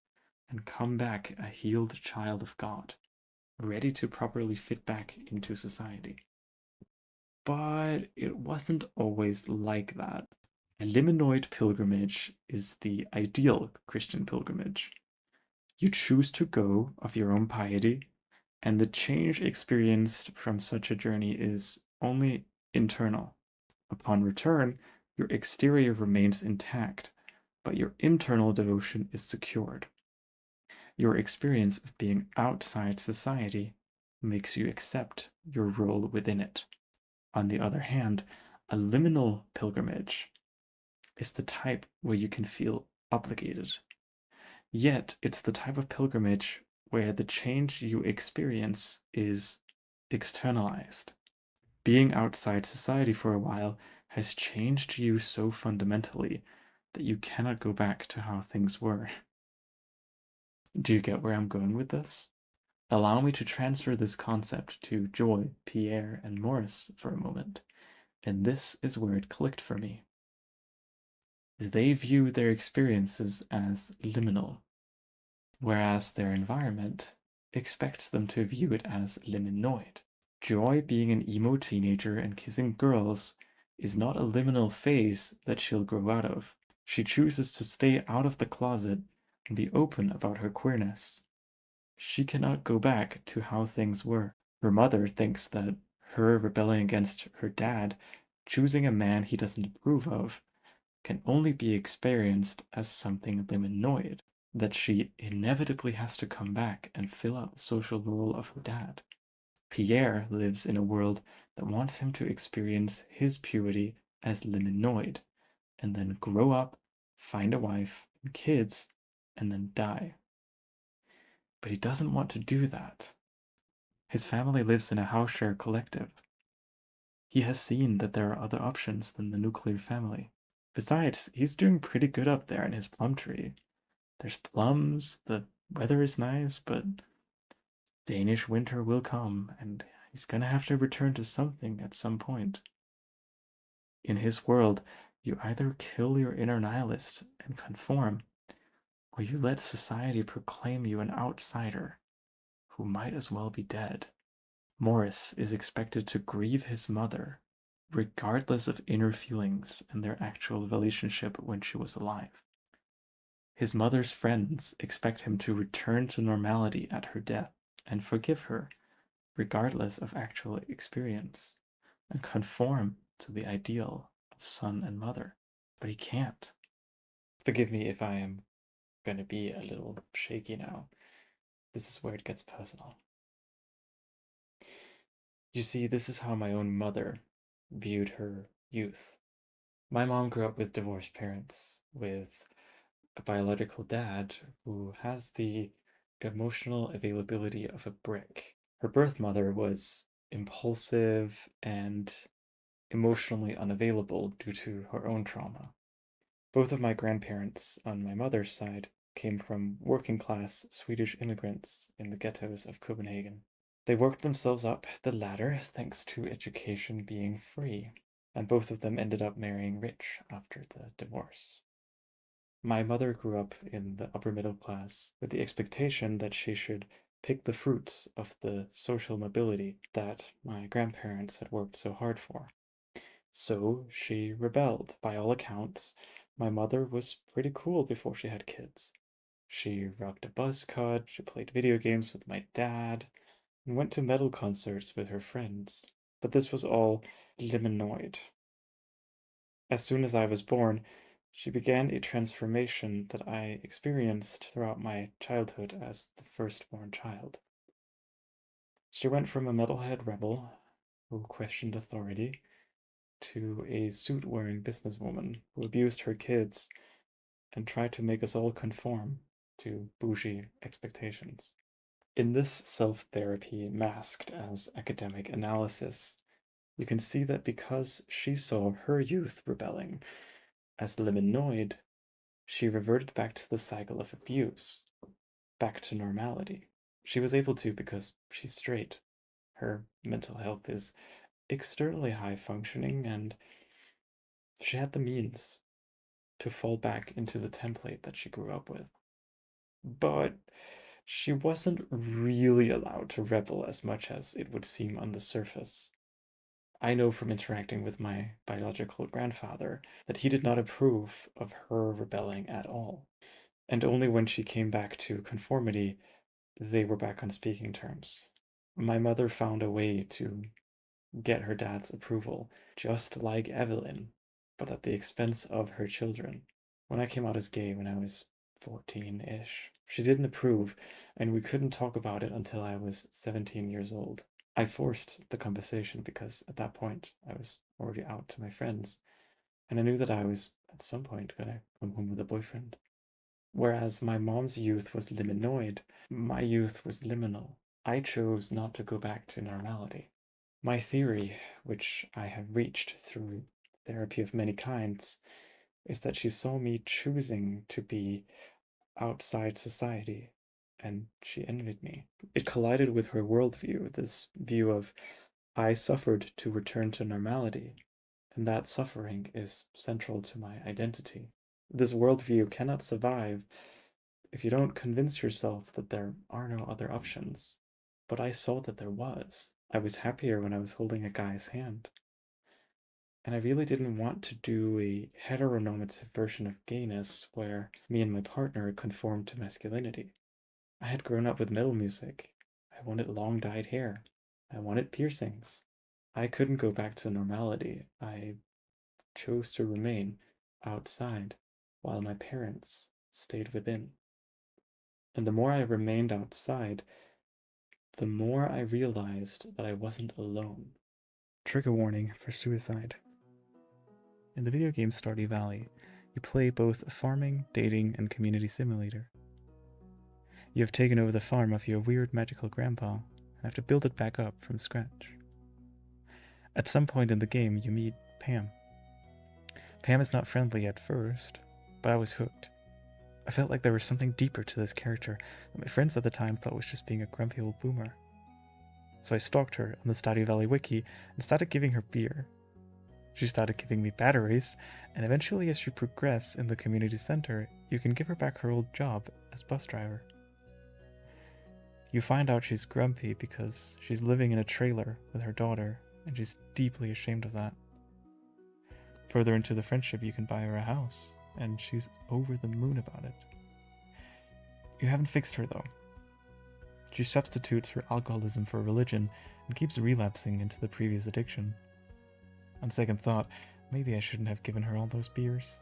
and come back a healed child of God, ready to properly fit back into society. But it wasn't always like that. A liminoid pilgrimage is the ideal Christian pilgrimage. You choose to go of your own piety, and the change experienced from such a journey is only internal. Upon return, your exterior remains intact, but your internal devotion is secured. Your experience of being outside society makes you accept your role within it. On the other hand, a liminal pilgrimage is the type where you can feel obligated. Yet, it's the type of pilgrimage where the change you experience is externalized. Being outside society for a while has changed you so fundamentally that you cannot go back to how things were. Do you get where I'm going with this? Allow me to transfer this concept to Joy, Pierre, and Morris for a moment, and this is where it clicked for me. They view their experiences as liminal, whereas their environment expects them to view it as liminoid. Joy, being an emo teenager and kissing girls, is not a liminal phase that she'll grow out of. She chooses to stay out of the closet and be open about her queerness. She cannot go back to how things were. Her mother thinks that her rebelling against her dad, choosing a man he doesn't approve of, can only be experienced as something liminoid, that she inevitably has to come back and fill out the social role of her dad. Pierre lives in a world that wants him to experience his purity as liminoid, and then grow up, find a wife and kids, and then die. But he doesn't want to do that. His family lives in a house share collective. He has seen that there are other options than the nuclear family. Besides, he's doing pretty good up there in his plum tree. There's plums, the weather is nice, but Danish winter will come, and he's gonna have to return to something at some point. In his world, you either kill your inner nihilist and conform, or you let society proclaim you an outsider who might as well be dead. Morris is expected to grieve his mother, regardless of inner feelings and their actual relationship when she was alive. His mother's friends expect him to return to normality at her death and forgive her, regardless of actual experience, and conform to the ideal of son and mother. But he can't. Forgive me if I am going to be a little shaky now. This is where it gets personal. You see, this is how my own mother viewed her youth. My mom grew up with divorced parents, with a biological dad who has the emotional availability of a brick. Her birth mother was impulsive and emotionally unavailable due to her own trauma. Both of my grandparents on my mother's side came from working-class Swedish immigrants in the ghettos of Copenhagen. They worked themselves up the ladder thanks to education being free, and both of them ended up marrying rich after the divorce. My mother grew up in the upper middle class with the expectation that she should pick the fruits of the social mobility that my grandparents had worked so hard for. So she rebelled. By all accounts, my mother was pretty cool before she had kids. She rocked a buzz cut, she played video games with my dad, and went to metal concerts with her friends. But this was all liminoid. As soon as I was born, she began a transformation that I experienced throughout my childhood as the firstborn child. She went from a metalhead rebel who questioned authority to a suit-wearing businesswoman who abused her kids and tried to make us all conform to bougie expectations. In this self-therapy masked as academic analysis, you can see that because she saw her youth rebelling as liminoid, she reverted back to the cycle of abuse, back to normality. She was able to because she's straight. Her mental health is externally high functioning, and she had the means to fall back into the template that she grew up with. But she wasn't really allowed to rebel as much as it would seem on the surface. I know from interacting with my biological grandfather that he did not approve of her rebelling at all. And only when she came back to conformity, they were back on speaking terms. My mother found a way to get her dad's approval, just like Evelyn, but at the expense of her children. When I came out as gay when I was 14-ish, she didn't approve, and we couldn't talk about it until I was 17 years old. I forced the conversation because at that point I was already out to my friends, and I knew that I was at some point gonna come home with a boyfriend. Whereas my mom's youth was liminoid, my youth was liminal. I chose not to go back to normality. My theory, which I have reached through therapy of many kinds, is that she saw me choosing to be outside society, and she envied me. It collided with her worldview, this view of I suffered to return to normality, and that suffering is central to my identity. This worldview cannot survive if you don't convince yourself that there are no other options. But I saw that there was. I was happier when I was holding a guy's hand. And I really didn't want to do a heteronormative version of gayness where me and my partner conformed to masculinity. I had grown up with metal music. I wanted long dyed hair. I wanted piercings. I couldn't go back to normality. I chose to remain outside while my parents stayed within. And the more I remained outside, the more I realized that I wasn't alone. Trigger warning for suicide. In the video game Stardew Valley, you play both a farming, dating, and community simulator. You have taken over the farm of your weird magical grandpa and have to build it back up from scratch. At some point in the game, you meet Pam. Pam is not friendly at first, but I was hooked. I felt like there was something deeper to this character that my friends at the time thought was just being a grumpy old boomer. So I stalked her on the Stardew Valley wiki and started giving her beer. She started giving me batteries, and eventually as you progress in the community center, you can give her back her old job as bus driver. You find out she's grumpy because she's living in a trailer with her daughter, and she's deeply ashamed of that. Further into the friendship, you can buy her a house, and she's over the moon about it. You haven't fixed her though. She substitutes her alcoholism for religion and keeps relapsing into the previous addiction. On second thought, maybe I shouldn't have given her all those beers.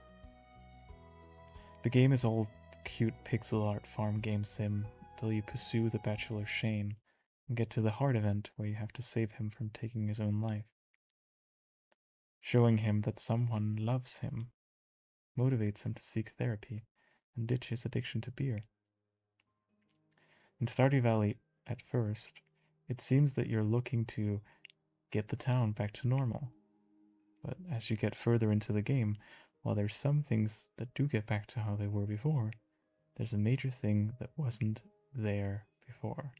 The game is all cute pixel art farm game sim until you pursue the bachelor Shane and get to the hard event where you have to save him from taking his own life. Showing him that someone loves him motivates him to seek therapy and ditch his addiction to beer. In Stardew Valley, at first, it seems that you're looking to get the town back to normal. But as you get further into the game, while there's some things that do get back to how they were before, there's a major thing that wasn't there before.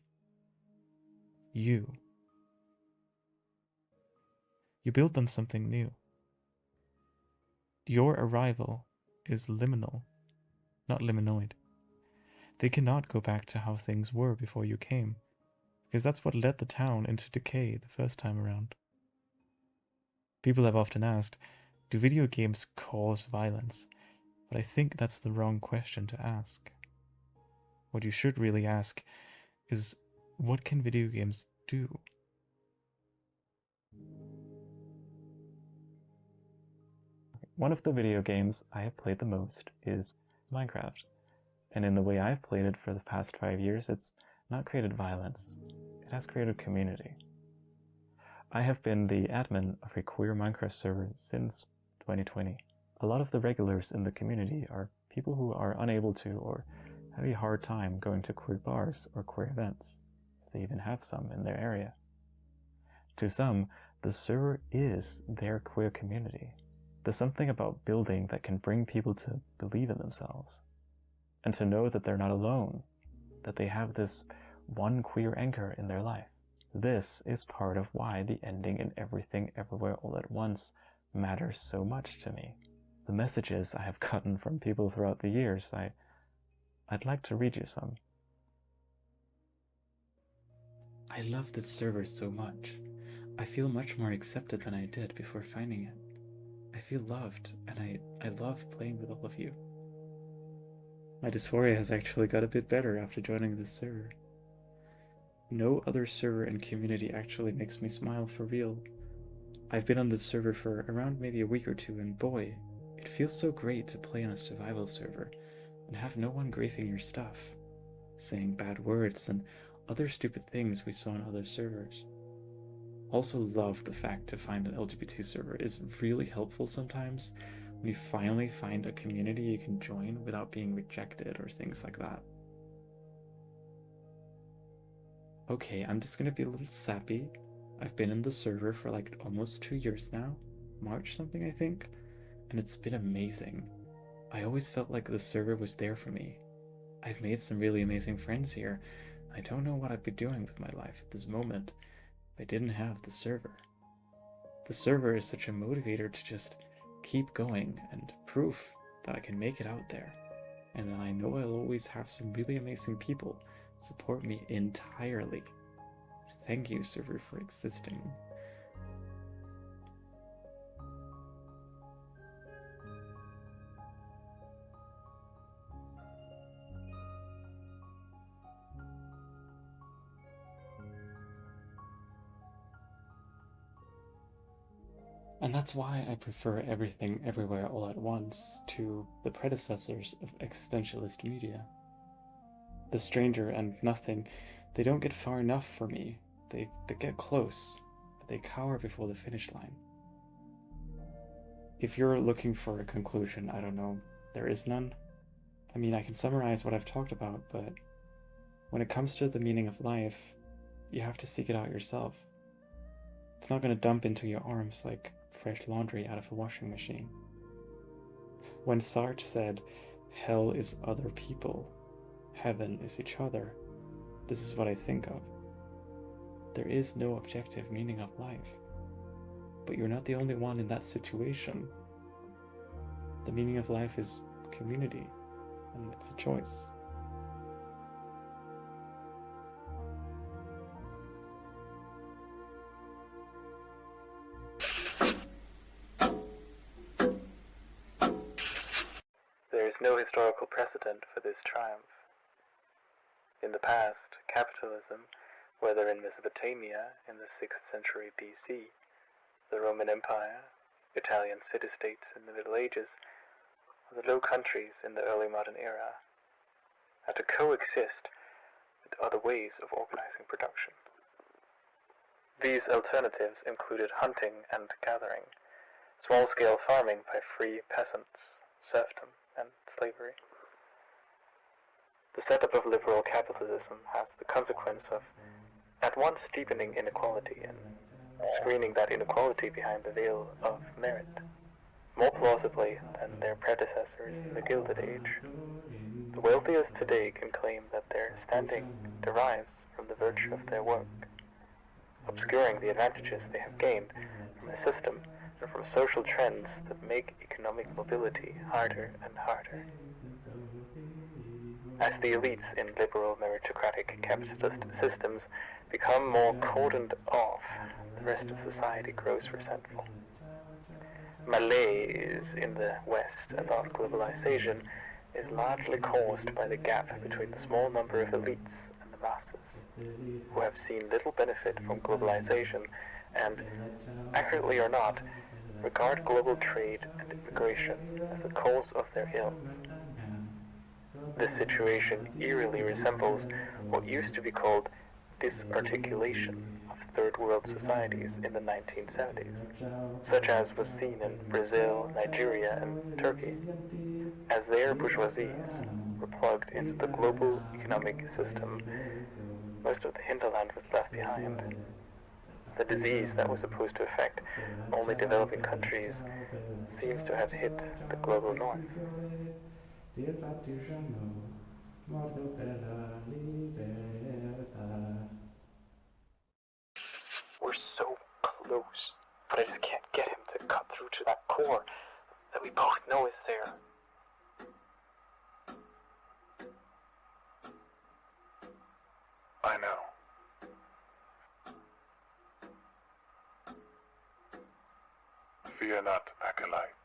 You. You build them something new. Your arrival is liminal, not liminoid. They cannot go back to how things were before you came, because that's what led the town into decay the first time around. People have often asked, do video games cause violence? But I think that's the wrong question to ask. What you should really ask is, what can video games do? One of the video games I have played the most is Minecraft, and in the way I've played it for the past 5 years, it's not created violence, it has created community. I have been the admin of a queer Minecraft server since 2020. A lot of the regulars in the community are people who are unable to or have a hard time going to queer bars or queer events, if they even have some in their area. To some, the server is their queer community. There's something about building that can bring people to believe in themselves, and to know that they're not alone, that they have this one queer anchor in their life. This is part of why the ending in Everything Everywhere All at Once matters so much to me. The messages I have gotten from people throughout the years, I'd like to read you some. I love this server so much. I feel much more accepted than I did before finding it. I feel loved, and I love playing with all of you. My dysphoria has actually got a bit better after joining this server. No other server and community actually makes me smile for real. I've been on this server for around maybe a week or two, and boy, it feels so great to play on a survival server and have no one griefing your stuff, saying bad words and other stupid things we saw on other servers. Also love the fact to find an LGBT server is really helpful sometimes when you finally find a community you can join without being rejected or things like that. Okay, I'm just gonna be a little sappy. I've been in the server for like almost 2 years now, March something I think, and it's been amazing. I always felt like the server was there for me. I've made some really amazing friends here. I don't know what I'd be doing with my life at this moment if I didn't have the server. The server is such a motivator to just keep going and proof that I can make it out there, and that I know I'll always have some really amazing people support me entirely. Thank you, server, for existing. And that's why I prefer Everything Everywhere All at Once to the predecessors of existentialist media. The Stranger and Nothing, they don't get far enough for me. They get close, but they cower before the finish line. If you're looking for a conclusion, I don't know, there is none. I mean, I can summarize what I've talked about, but when it comes to the meaning of life, you have to seek it out yourself. It's not going to dump into your arms like fresh laundry out of a washing machine. When Sartre said, "Hell is other people, heaven is each other," this is what I think of. There is no objective meaning of life, but you're not the only one in that situation. The meaning of life is community, and it's a choice. There is no historical precedent for this triumph. In the past, capitalism, whether in Mesopotamia in the 6th century BC, the Roman Empire, Italian city-states in the Middle Ages, or the Low Countries in the early modern era, had to coexist with other ways of organizing production. These alternatives included hunting and gathering, small-scale farming by free peasants, serfdom, and slavery. The setup of liberal capitalism has the consequence of at once deepening inequality and screening that inequality behind the veil of merit, more plausibly than their predecessors in the Gilded Age. The wealthiest today can claim that their standing derives from the virtue of their work, obscuring the advantages they have gained from a system and from social trends that make economic mobility harder and harder. As the elites in liberal meritocratic capitalist systems become more cordoned off, the rest of society grows resentful. Malaise in the West about globalization is largely caused by the gap between the small number of elites and the masses, who have seen little benefit from globalization and, accurately or not, regard global trade and immigration as the cause of their ills. This situation eerily resembles what used to be called disarticulation of third world societies in the 1970s, such as was seen in Brazil, Nigeria, and Turkey, as their bourgeoisies were plugged into the global economic system. Most of the hinterland was left behind. The disease that was supposed to affect only developing countries seems to have hit the global north. We're so close, but I just can't get him to cut through to that core that we both know is there. I know. Fear not, Acolyte.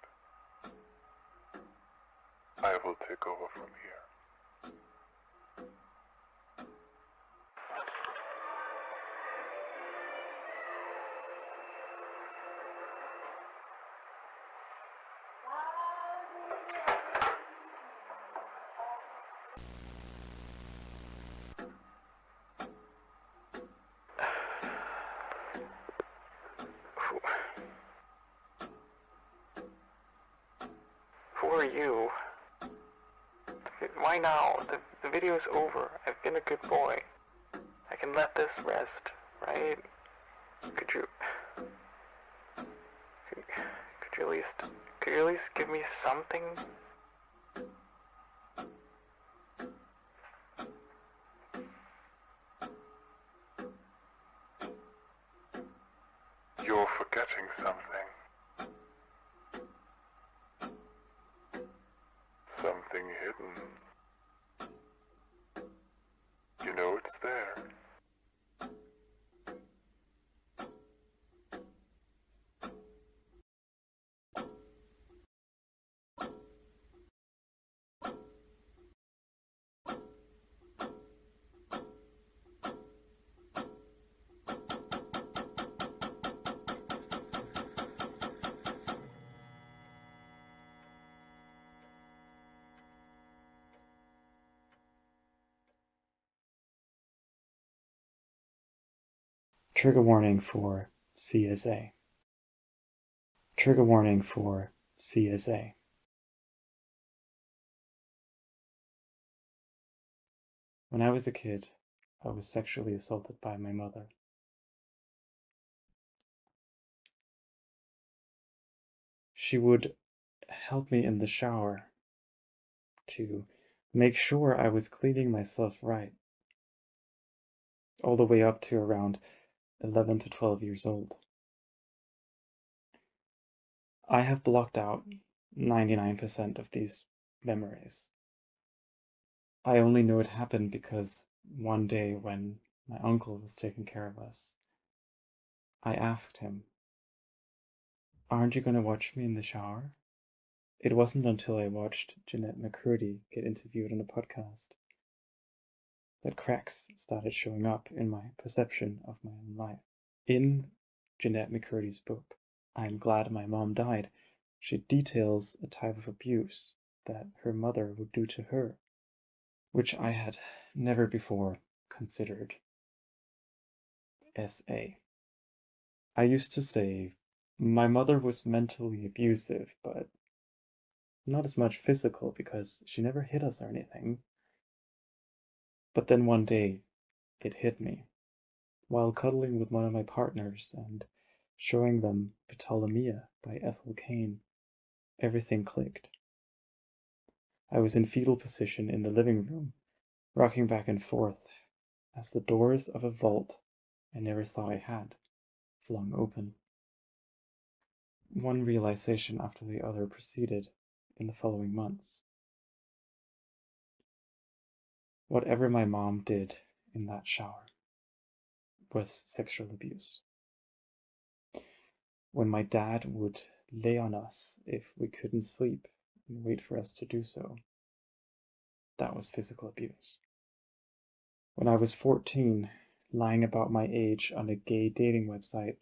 I will take over from here. Who are you? Why now? The video's over. I've been a good boy. I can let this rest, right? Could you at least give me something? You're forgetting something. Something hidden. You know it's there. Trigger warning for CSA. Trigger warning for CSA. When I was a kid, I was sexually assaulted by my mother. She would help me in the shower to make sure I was cleaning myself right, all the way up to around 11 to 12 years old. I have blocked out 99% of these memories. I only know it happened because one day when my uncle was taking care of us, I asked him, "Aren't you going to watch me in the shower?" It wasn't until I watched Jeanette McCurdy get interviewed on a podcast that cracks started showing up in my perception of my own life. In Jeanette McCurdy's book, I'm Glad My Mom Died, she details a type of abuse that her mother would do to her, which I had never before considered. SA. I used to say my mother was mentally abusive, but not as much physical because she never hit us or anything. But then one day, it hit me. While cuddling with one of my partners and showing them Ptolemaea by Ethel Cain, everything clicked. I was in fetal position in the living room, rocking back and forth as the doors of a vault I never thought I had flung open. One realization after the other proceeded in the following months. Whatever my mom did in that shower was sexual abuse. When my dad would lay on us if we couldn't sleep and wait for us to do so, that was physical abuse. When I was 14, lying about my age on a gay dating website,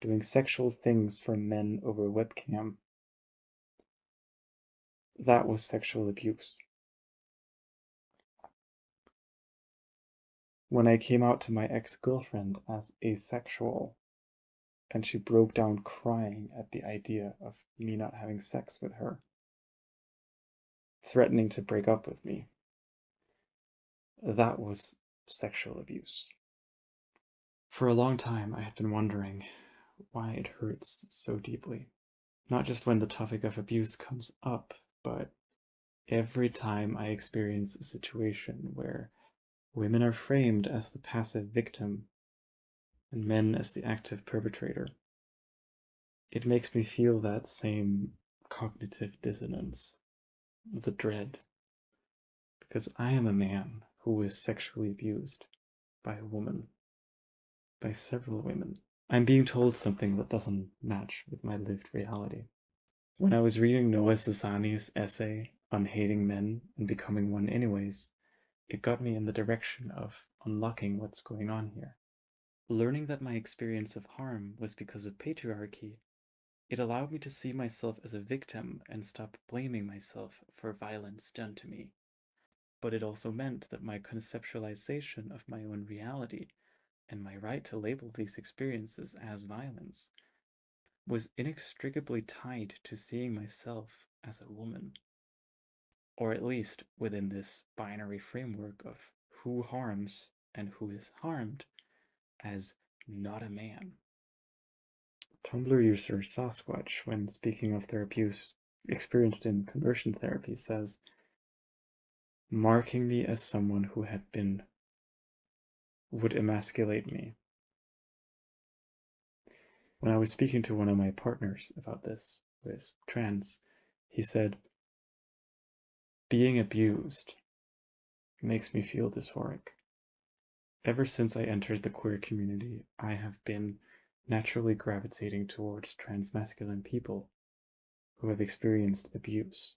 doing sexual things for men over webcam. That was sexual abuse. When I came out to my ex-girlfriend as asexual, and she broke down crying at the idea of me not having sex with her, threatening to break up with me, that was sexual abuse. For a long time, I had been wondering why it hurts so deeply. Not just when the topic of abuse comes up, but every time I experience a situation where women are framed as the passive victim and men as the active perpetrator. It makes me feel that same cognitive dissonance, the dread, because I am a man who was sexually abused by a woman, by several women. I'm being told something that doesn't match with my lived reality. When I was reading Noah Sasani's essay on hating men and becoming one anyways, it got me in the direction of unlocking what's going on here. Learning that my experience of harm was because of patriarchy, it allowed me to see myself as a victim and stop blaming myself for violence done to me. But it also meant that my conceptualization of my own reality and my right to label these experiences as violence was inextricably tied to seeing myself as a woman. Or at least within this binary framework of who harms and who is harmed as not a man. Tumblr user Sasquatch, when speaking of their abuse experienced in conversion therapy, says, marking me as someone who had been would emasculate me. When I was speaking to one of my partners about this, who is trans, he said, being abused makes me feel dysphoric. Ever since I entered the queer community, I have been naturally gravitating towards transmasculine people who have experienced abuse,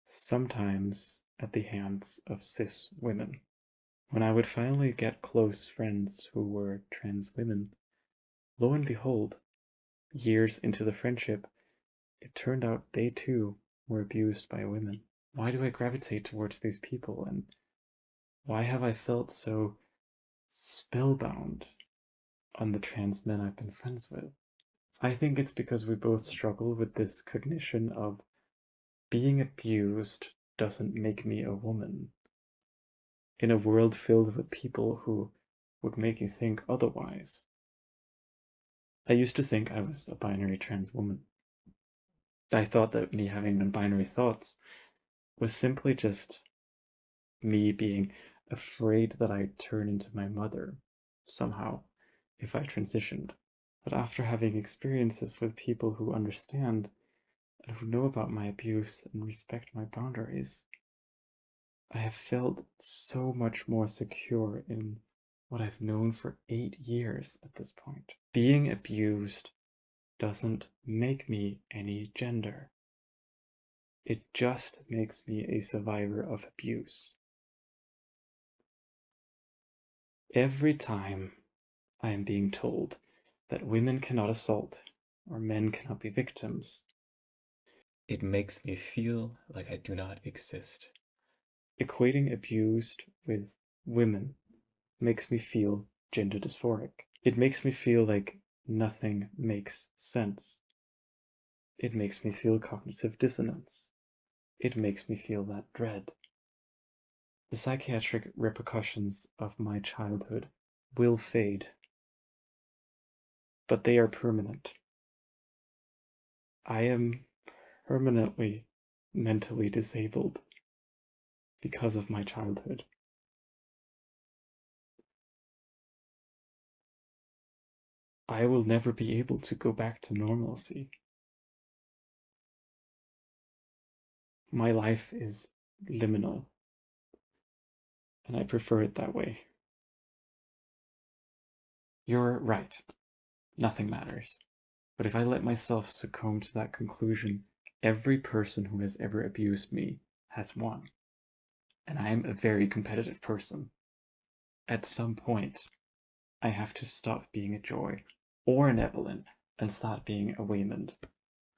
sometimes at the hands of cis women. When I would finally get close friends who were trans women, lo and behold, years into the friendship, it turned out they too were abused by women. Why do I gravitate towards these people, and why have I felt so spellbound on the trans men I've been friends with? I think it's because we both struggle with this cognition of being abused doesn't make me a woman. In a world filled with people who would make you think otherwise. I used to think I was a binary trans woman. I thought that me having non-binary thoughts was simply just me being afraid that I'd turn into my mother somehow if I transitioned. But after having experiences with people who understand and who know about my abuse and respect my boundaries, I have felt so much more secure in what I've known for 8 years at this point. Being abused doesn't make me any gender. It just makes me a survivor of abuse. Every time I am being told that women cannot assault or men cannot be victims, it makes me feel like I do not exist. Equating abused with women makes me feel gender dysphoric. It makes me feel like nothing makes sense. It makes me feel cognitive dissonance. It makes me feel that dread. The psychiatric repercussions of my childhood will fade, but they are permanent. I am permanently mentally disabled because of my childhood. I will never be able to go back to normalcy. My life is liminal, and I prefer it that way. You're right. Nothing matters. But if I let myself succumb to that conclusion, every person who has ever abused me has won. And I am a very competitive person. At some point, I have to stop being a joy, or an Evelyn and start being a Waymond.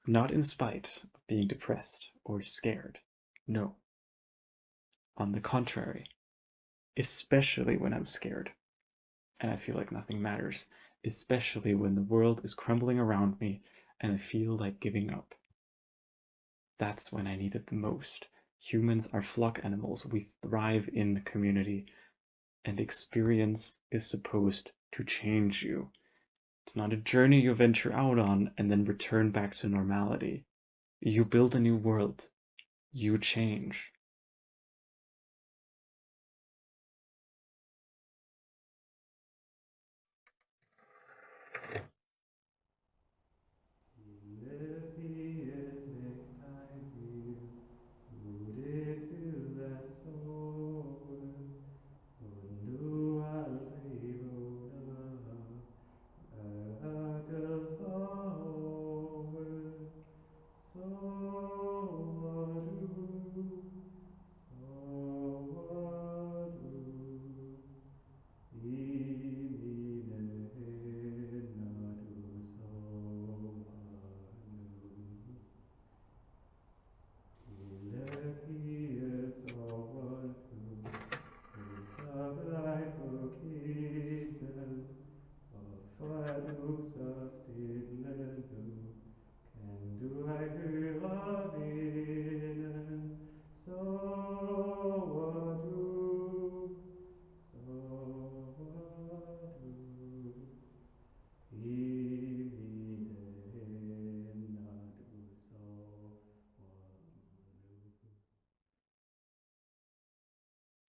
Not in spite of being depressed or scared. No. On the contrary. Especially when I'm scared. And I feel like nothing matters. Especially when the world is crumbling around me and I feel like giving up. That's when I need it the most. Humans are flock animals. We thrive in community. And experience is supposed to change you. It's not a journey you venture out on and then return back to normality. You build a new world. You change.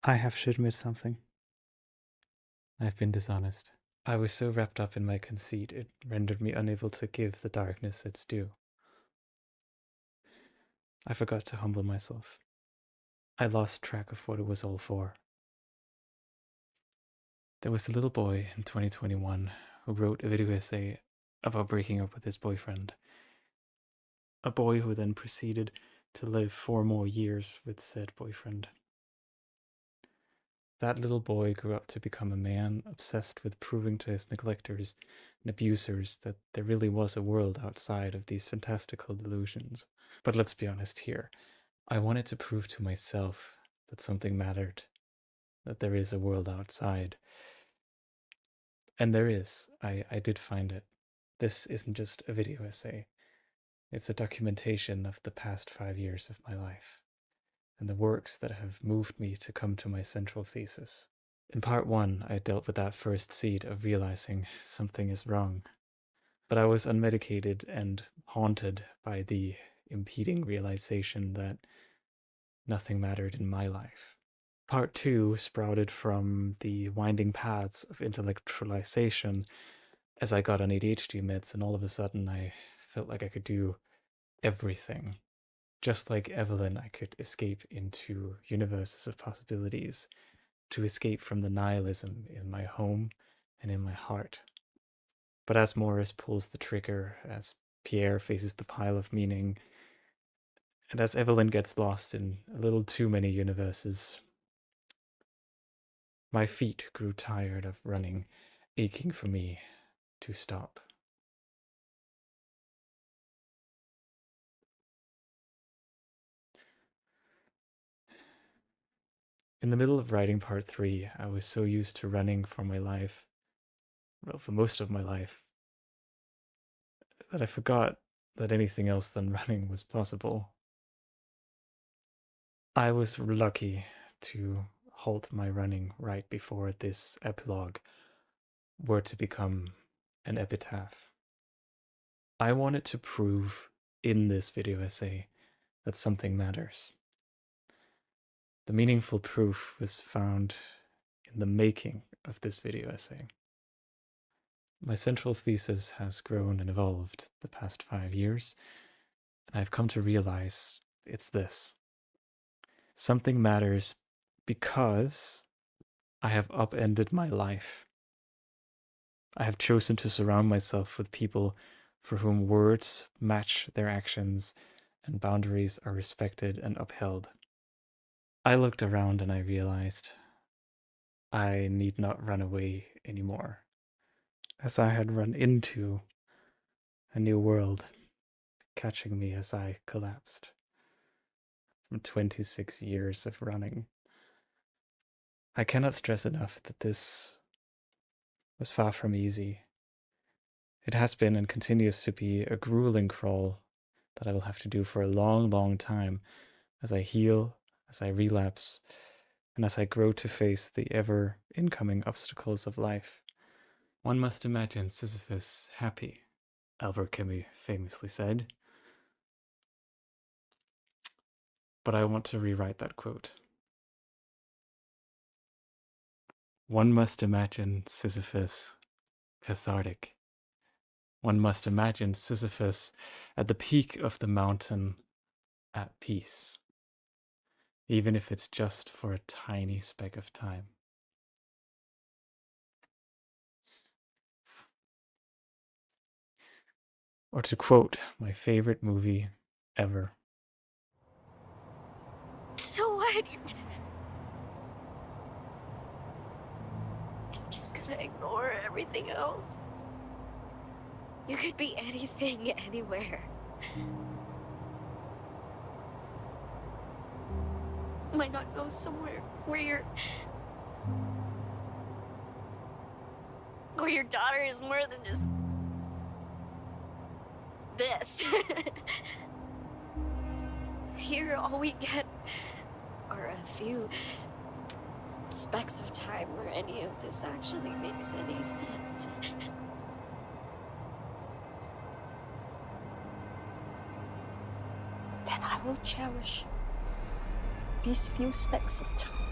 I have to admit something. I've been dishonest. I was so wrapped up in my conceit, it rendered me unable to give the darkness its due. I forgot to humble myself. I lost track of what it was all for. There was a little boy in 2021 who wrote a video essay about breaking up with his boyfriend. A boy who then proceeded to live 4 more years with said boyfriend. That little boy grew up to become a man obsessed with proving to his neglectors and abusers that there really was a world outside of these fantastical delusions. But let's be honest here. I wanted to prove to myself that something mattered, that there is a world outside. And there is. I did find it. This isn't just a video essay. It's a documentation of the past 5 years of my life, and the works that have moved me to come to my central thesis. In part 1, I dealt with that first seed of realizing something is wrong, but I was unmedicated and haunted by the impeding realization that nothing mattered in my life. Part 2 sprouted from the winding paths of intellectualization as I got on ADHD meds, and all of a sudden I felt like I could do everything. Just like Evelyn, I could escape into universes of possibilities, to escape from the nihilism in my home and in my heart. But as Morris pulls the trigger, as Pierre faces the pile of meaning, and as Evelyn gets lost in a little too many universes, my feet grew tired of running, aching for me to stop. In the middle of writing part 3, I was so used to running for my life, well, for most of my life, that I forgot that anything else than running was possible. I was lucky to halt my running right before this epilogue were to become an epitaph. I wanted to prove in this video essay that something matters. The meaningful proof was found in the making of this video essay. My central thesis has grown and evolved the past 5 years, and I've come to realize it's this. Something matters because I have upended my life. I have chosen to surround myself with people for whom words match their actions and boundaries are respected and upheld. I looked around and I realized I need not run away anymore. as I had run into a new world, catching me as I collapsed from 26 years of running. I cannot stress enough that this was far from easy. It has been and continues to be a grueling crawl that I will have to do for a long, long time as I heal, as I relapse, and as I grow to face the ever-incoming obstacles of life. One must imagine Sisyphus happy, Albert Camus famously said. But I want to rewrite that quote. One must imagine Sisyphus cathartic. One must imagine Sisyphus at the peak of the mountain at peace, even if it's just for a tiny speck of time. Or to quote my favorite movie ever. So what? You're just gonna ignore everything else? You could be anything, anywhere. Why not go somewhere where your daughter is more than just this? Here, all we get are a few specks of time where any of this actually makes any sense. Then I will cherish these few specks of time.